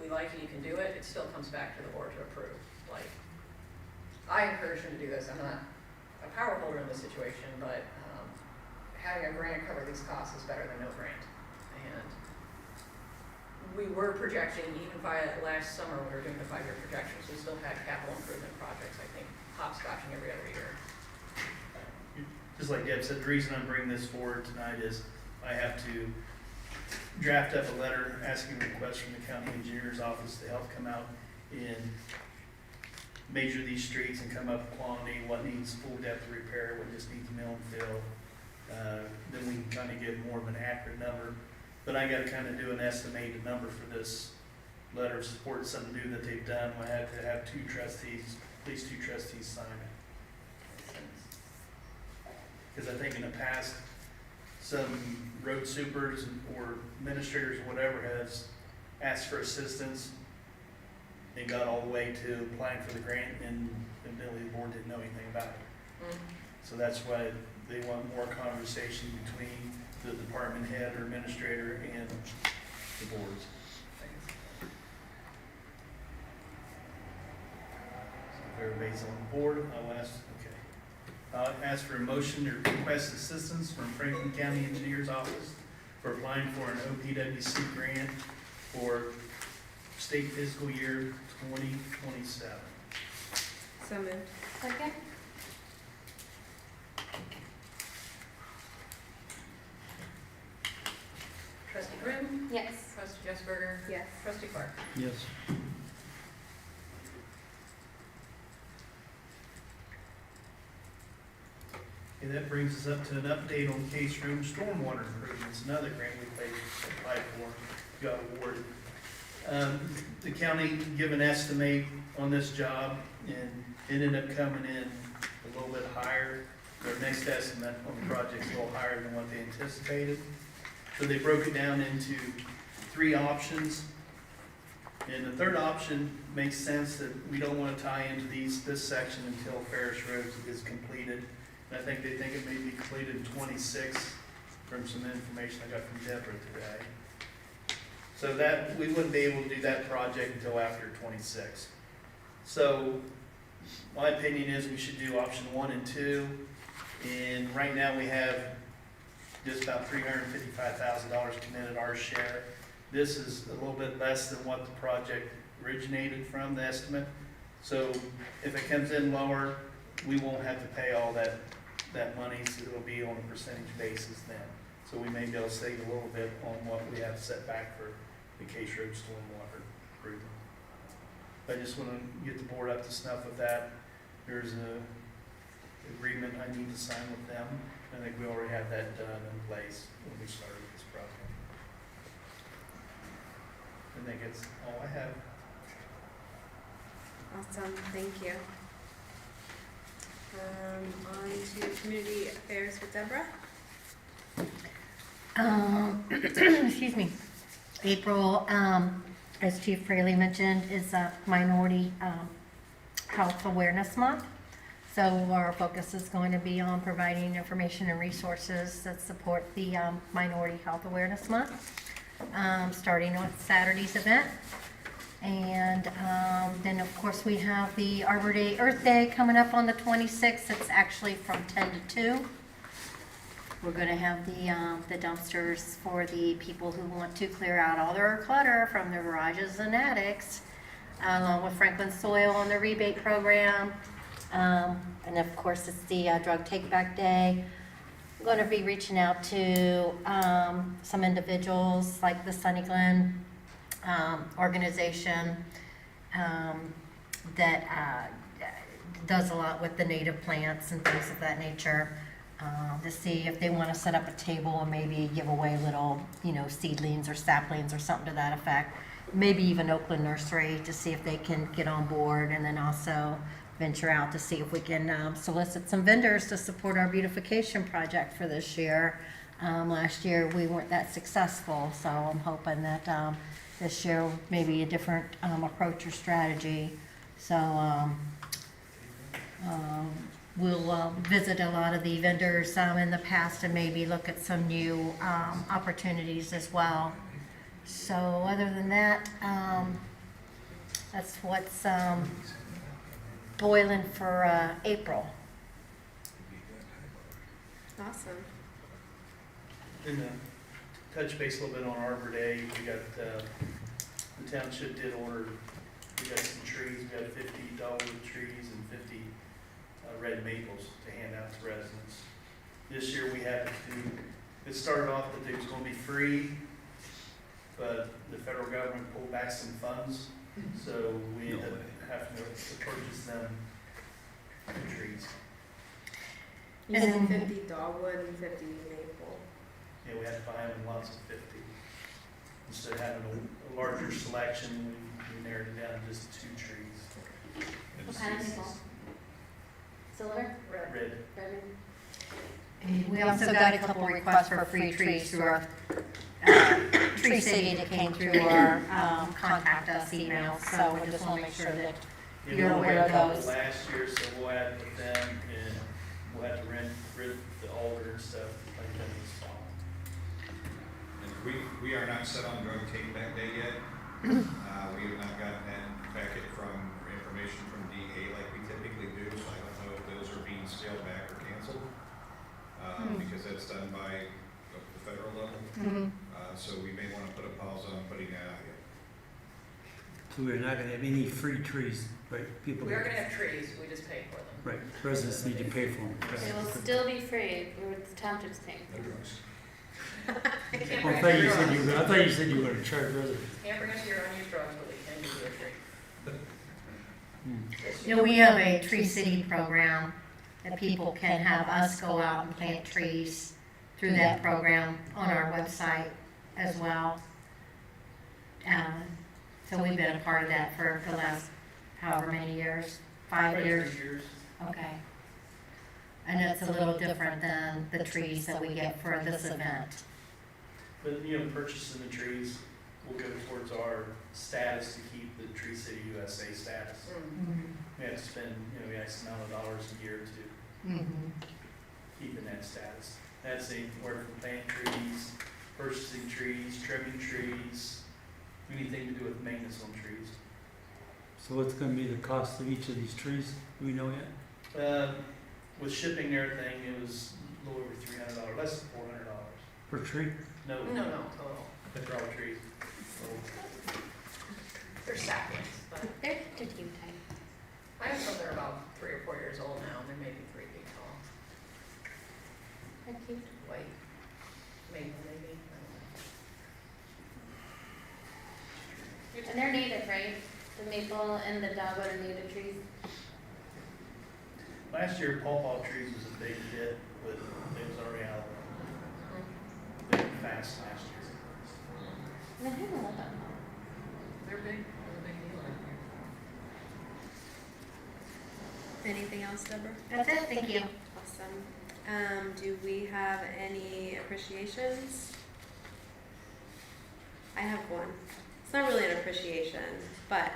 we like you, you can do it, it still comes back to the board to approve. Like, I encourage him to do this. I'm not a power holder in this situation, but having a grant cover these costs is better than no grant. And we were projecting, even by last summer when we were doing the 5-year projections, we still had capital improvement projects, I think, hopscotching every other year. Just like Deb said, the reason I'm bringing this forward tonight is I have to draft up a letter asking a request from the county engineer's office to help come out and measure these streets and come up with quantity, what needs full depth of repair, what just needs mill and fill. Then we can kind of get more of an accurate number. But I got to kind of do an estimated number for this letter of support, something new that they've done. I had to have two trustees, at least 2 trustees sign it. Because I think in the past, some road supers or administrators, whatever, has asked for assistance and got all the way to applying for the grant, and evidently the board didn't know anything about it. So that's why they want more conversation between the department head or administrator and the boards. So if everybody's on board, I'll ask for a motion to request assistance from Franklin County Engineers Office for applying for an OPWC grant for state fiscal year 2027. So moved. Second? Trustee Grimm? Yes. Trustee Jessberger? Yes. Trustee Clark? Yes. Okay, that brings us up to an update on case room stormwater improvements, another grant we applied for, got awarded. The county gave an estimate on this job, and it ended up coming in a little bit higher. Their next estimate on the project's a little higher than what they anticipated. So they broke it down into 3 options. And the third option makes sense, that we don't want to tie into this section until Ferris Road is completed. And I think they think it may be completed in 26 from some information I got from Deborah today. So that, we wouldn't be able to do that project until after 26. So my opinion is we should do option 1 and 2. And right now we have just about $355,000 committed our share. This is a little bit less than what the project originated from, the estimate. So if it comes in lower, we won't have to pay all that money, so it'll be on a percentage basis then. So we may be able to save a little bit on what we have set back for the Case Road stormwater improvement. I just want to get the board up to snuff with that. There's a agreement I need to sign with them. I think we already have that done in place when we started this project. I think it's all I have. Awesome, thank you. On to community affairs with Deborah. Excuse me. April, as Chief Fraley mentioned, is a Minority Health Awareness Month. So our focus is going to be on providing information and resources that support the Minority Health Awareness Month, starting with Saturday's event. And then, of course, we have the Arbor Day, Earth Day coming up on the 26th. It's actually from 10 to 2. We're going to have the dumpsters for the people who want to clear out all their clutter from their garages and attics, along with Franklin Soil on the rebate program. And of course, it's the Drug Take Back Day. I'm going to be reaching out to some individuals like the Sunny Glen organization that does a lot with the native plants and things of that nature, to see if they want to set up a table and maybe give away little, seedlings or saplings or something to that effect. Maybe even Oakland Nursery, to see if they can get on board, and then also venture out to see if we can solicit some vendors to support our beautification project for this year. Last year we weren't that successful, so I'm hoping that this year maybe a different approach or strategy. So we'll visit a lot of the vendors in the past and maybe look at some new opportunities as well. So other than that, that's what's boiling for April. Awesome. And touch base a little bit on Arbor Day, we got, the township did order, we got some trees, we got 50 dogwood trees and 50 red maples to hand out to residents. This year we had to do, it started off that it was gonna be free, but the federal government pulled back some funds, so we ended up having to purchase them trees. You said 50 dogwood and 50 maple. Yeah, we had to buy them in lots of 50. Instead of having a larger selection, we narrowed it down to just 2 trees. What kind of maple? Silver? Red. Red. And we also got a couple requests for free trees through our Tree City that came through our contact us email. So we just want to make sure that Yeah, you're we aware of had a couple those. last year, so we'll add with them, and we'll have to rid the alder and stuff, like that this fall. And we are not set on drug take back day yet. We have not gotten that packet from, or information from DA like we typically do, so I don't know if those are being scaled back or canceled. Because that's done by the federal level. So we may want to put a pause on putting that out yet. So we're not gonna have any free trees, right? People. We are gonna have trees, we just pay for them. Right, residents need to pay for them. It will still be free, or the township's paying. No drugs. Can't Well, I bring thought you your said own- you were, I thought you said you were gonna charge residents. Can't bring us your unused drugs, but we can give you a tree. We have a Tree City program that people can have us go out and plant trees through that program on our website as well. So we've been a part of that for the last however many years, 5 Probably years. 3 years. Okay. And it's a little different than the trees that we get for this event. But, purchasing the trees will go towards our status to keep the Tree City USA status. We have to spend, X amount of dollars a year to keeping that status. That's anywhere from planting trees, purchasing trees, trimming trees, anything to do with maintenance on trees. So what's gonna be the cost of each of these trees? Do we know yet? With shipping and everything, it was a little over $300, less than $400. Per tree? No, No, total. they're all trees. They're saplings, but They're team type. I have some that are about 3 or 4 years old now, and they're maybe 3 feet tall. They're cute. White, maple maybe, I don't know. And they're native, right? The maple and the dogwood are native trees. Last year, pawpaw trees was a big hit, but they was already out. They were fast last year. And I haven't looked at them. They're big, they're a big deal out here. Anything else, Deborah? That's it, thank you. Awesome. Do we have any appreciations? I have one. It's not really an appreciation, but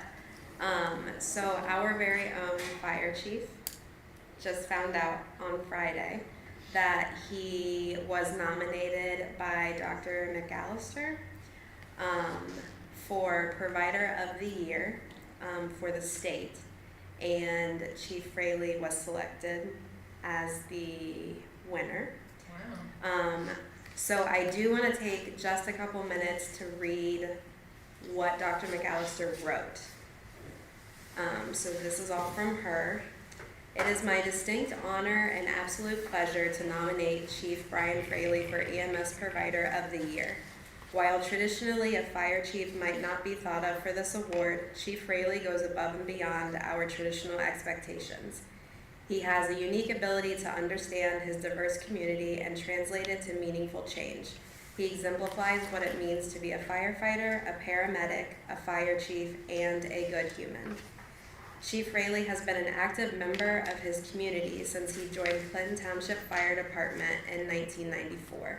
so our very own fire chief just found out on Friday that he was nominated by Dr. McAllister for Provider of the Year for the state. And Chief Fraley was selected as the winner. Wow. So I do want to take just a couple minutes to read what Dr. McAllister wrote. So this is all from her. It is my distinct honor and absolute pleasure to nominate Chief Brian Fraley for EMS Provider of the Year. While traditionally a fire chief might not be thought of for this award, Chief Fraley goes above and beyond our traditional expectations. He has a unique ability to understand his diverse community and translate it to meaningful change. He exemplifies what it means to be a firefighter, a paramedic, a fire chief, and a good human. Chief Fraley has been an active member of his community since he joined Clinton Township Fire Department in 1994.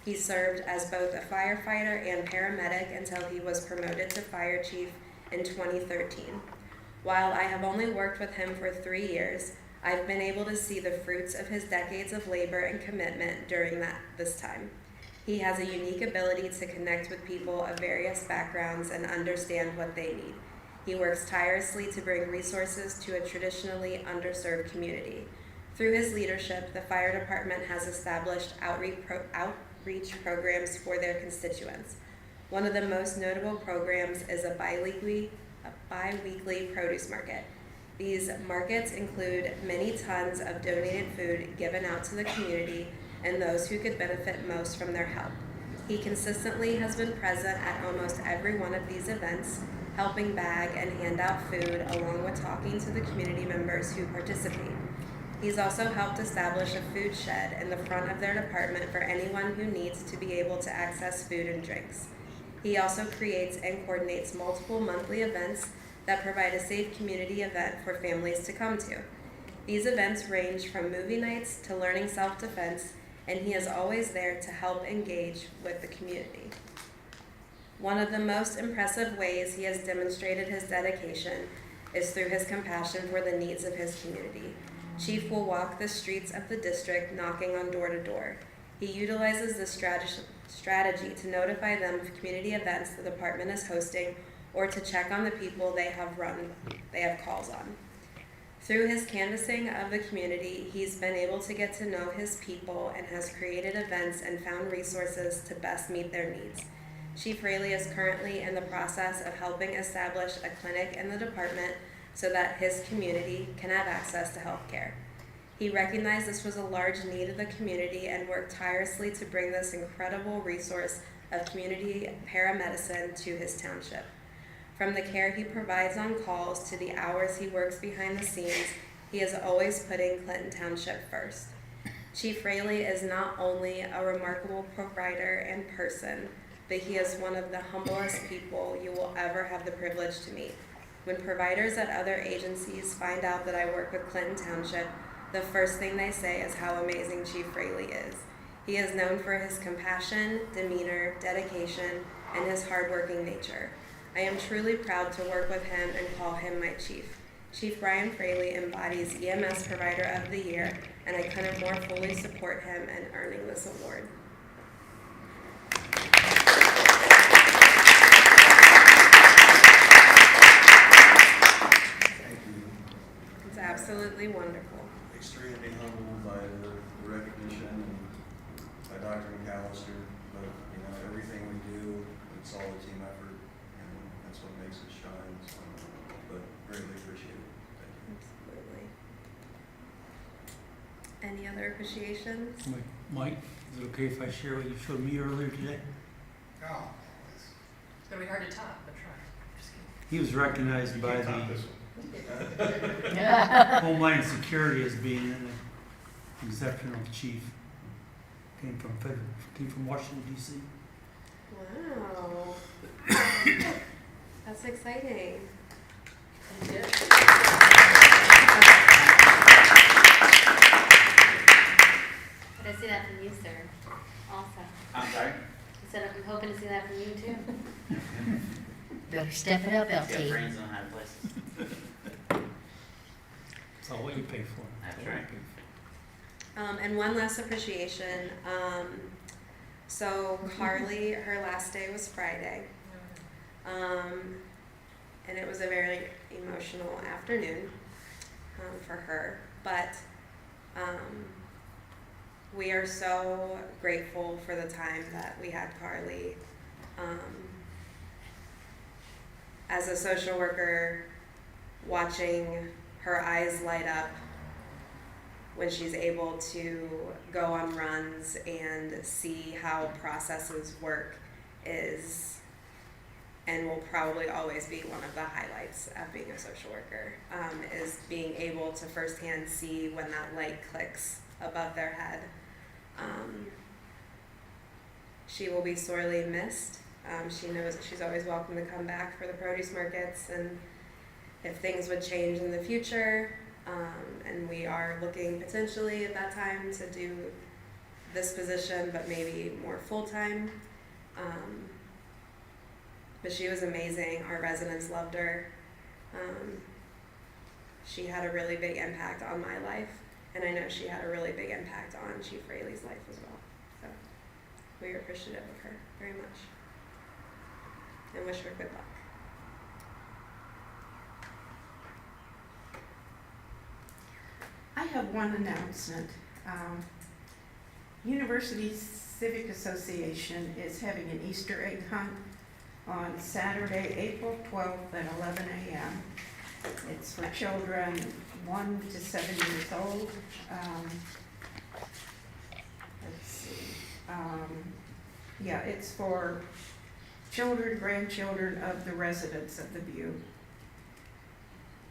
He served as both a firefighter and paramedic until he was promoted to fire chief in 2013. While I have only worked with him for 3 years, I've been able to see the fruits of his decades of labor and commitment during this time. He has a unique ability to connect with people of various backgrounds and understand what they need. He works tirelessly to bring resources to a traditionally underserved community. Through his leadership, the fire department has established outreach programs for their constituents. One of the most notable programs is a bi-weekly produce market. These markets include many tons of donated food given out to the community and those who could benefit most from their help. He consistently has been present at almost every one of these events, helping bag and hand out food along with talking to the community members who participate. He's also helped establish a food shed in the front of their department for anyone who needs to be able to access food and drinks. He also creates and coordinates multiple monthly events that provide a safe community event for families to come to. These events range from movie nights to learning self-defense, and he is always there to help engage with the community. One of the most impressive ways he has demonstrated his dedication is through his compassion for the needs of his community. Chief will walk the streets of the district knocking on door to door. He utilizes this strategy to notify them of community events the department is hosting or to check on the people they have calls on. Through his canvassing of the community, he's been able to get to know his people and has created events and found resources to best meet their needs. Chief Fraley is currently in the process of helping establish a clinic in the department so that his community can have access to health care. He recognized this was a large need of the community and worked tirelessly to bring this incredible resource of community paramedicine to his township. From the care he provides on calls to the hours he works behind the scenes, he is always putting Clinton Township first. Chief Fraley is not only a remarkable provider and person, but he is one of the humblest people you will ever have the privilege to meet. When providers at other agencies find out that I work with Clinton Township, the first thing they say is how amazing Chief Fraley is. He is known for his compassion, demeanor, dedication, and his hardworking nature. I am truly proud to work with him and call him my chief. Chief Brian Fraley embodies EMS Provider of the Year, and I couldn't more fully support him in earning this award. Thank you. It's absolutely wonderful. Extremely humbled by the recognition and by Dr. McAllister, but everything we do, it's all a team effort, and that's what makes it shine. So, but greatly appreciate it. Thank you. Absolutely. Any other appreciations? Mike, is it okay if I share what you showed me earlier today? Oh, It's gonna be hard to top, but try. Just kidding. He was recognized by can't top the this one. Homeland Security as being an exceptional chief. Came from Washington, D.C. Wow. That's exciting. You did. But I see that from you, sir, also. I'm sorry? I said I'm hoping to see that from you, too. Better step it up, Yeah, LT. friends on high places. So Oh, what you pay for. That's What you right. pay for. And one last appreciation. So Carly, her last day was Friday. And it was a very emotional afternoon for her. But we are so grateful for the time that we had Carly. As a social worker, watching her eyes light up when she's able to go on runs and see how processes work is and will probably always be one of the highlights of being a social worker, is being able to firsthand see when that light clicks above their head. She will be sorely missed. She knows that she's always welcome to come back for the produce markets, and if things would change in the future, and we are looking potentially at that time to do this position, but maybe more full-time. But she was amazing. Our residents loved her. She had a really big impact on my life, and I know she had a really big impact on Chief Rayleigh's life as well. So we are appreciative of her very much and wish her good luck. I have one announcement. University Civic Association is having an Easter egg hunt on Saturday, April 12th at 11 a.m. It's for children 1 to 7 years old. Let's see. Yeah, it's for children, grandchildren of the residents of the View.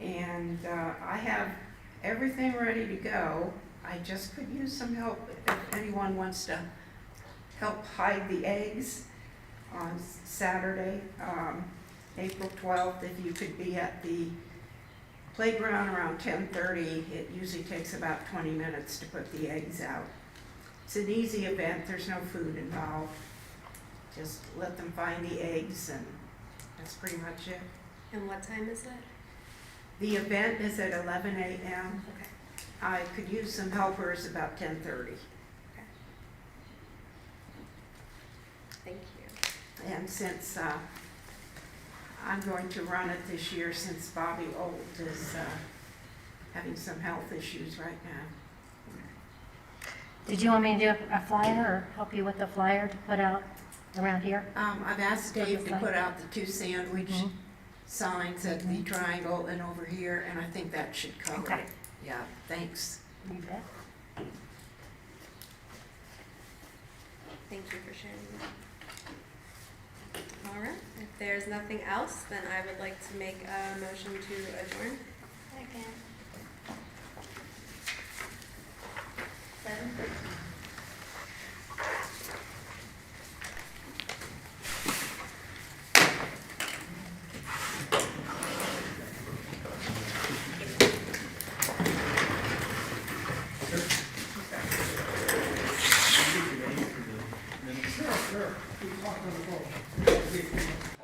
And I have everything ready to go. I just could use some help if anyone wants to help hide the eggs on Saturday, April 12th. If you could be at the playground around 10:30, it usually takes about 20 minutes to put the eggs out. It's an easy event, there's no food involved. Just let them find the eggs, and that's pretty much it. And what time is it? The event is at 11 a.m. Okay. I could use some helpers about 10:30. Thank you. And since I'm going to run it this year, since Bobby Old is having some health issues right now. Did you want me to do a flyer or help you with the flyer to put out around here? I've asked Dave to put out the 2 sandwich Mhm. signs at the triangle and over here, and I think that should cover Okay. it. Yeah, thanks. You bet. Thank you for sharing that. All right, if there's nothing else, then I would like to make a motion to adjourn. Second. 7:13. Sure, sure. We talked on the phone.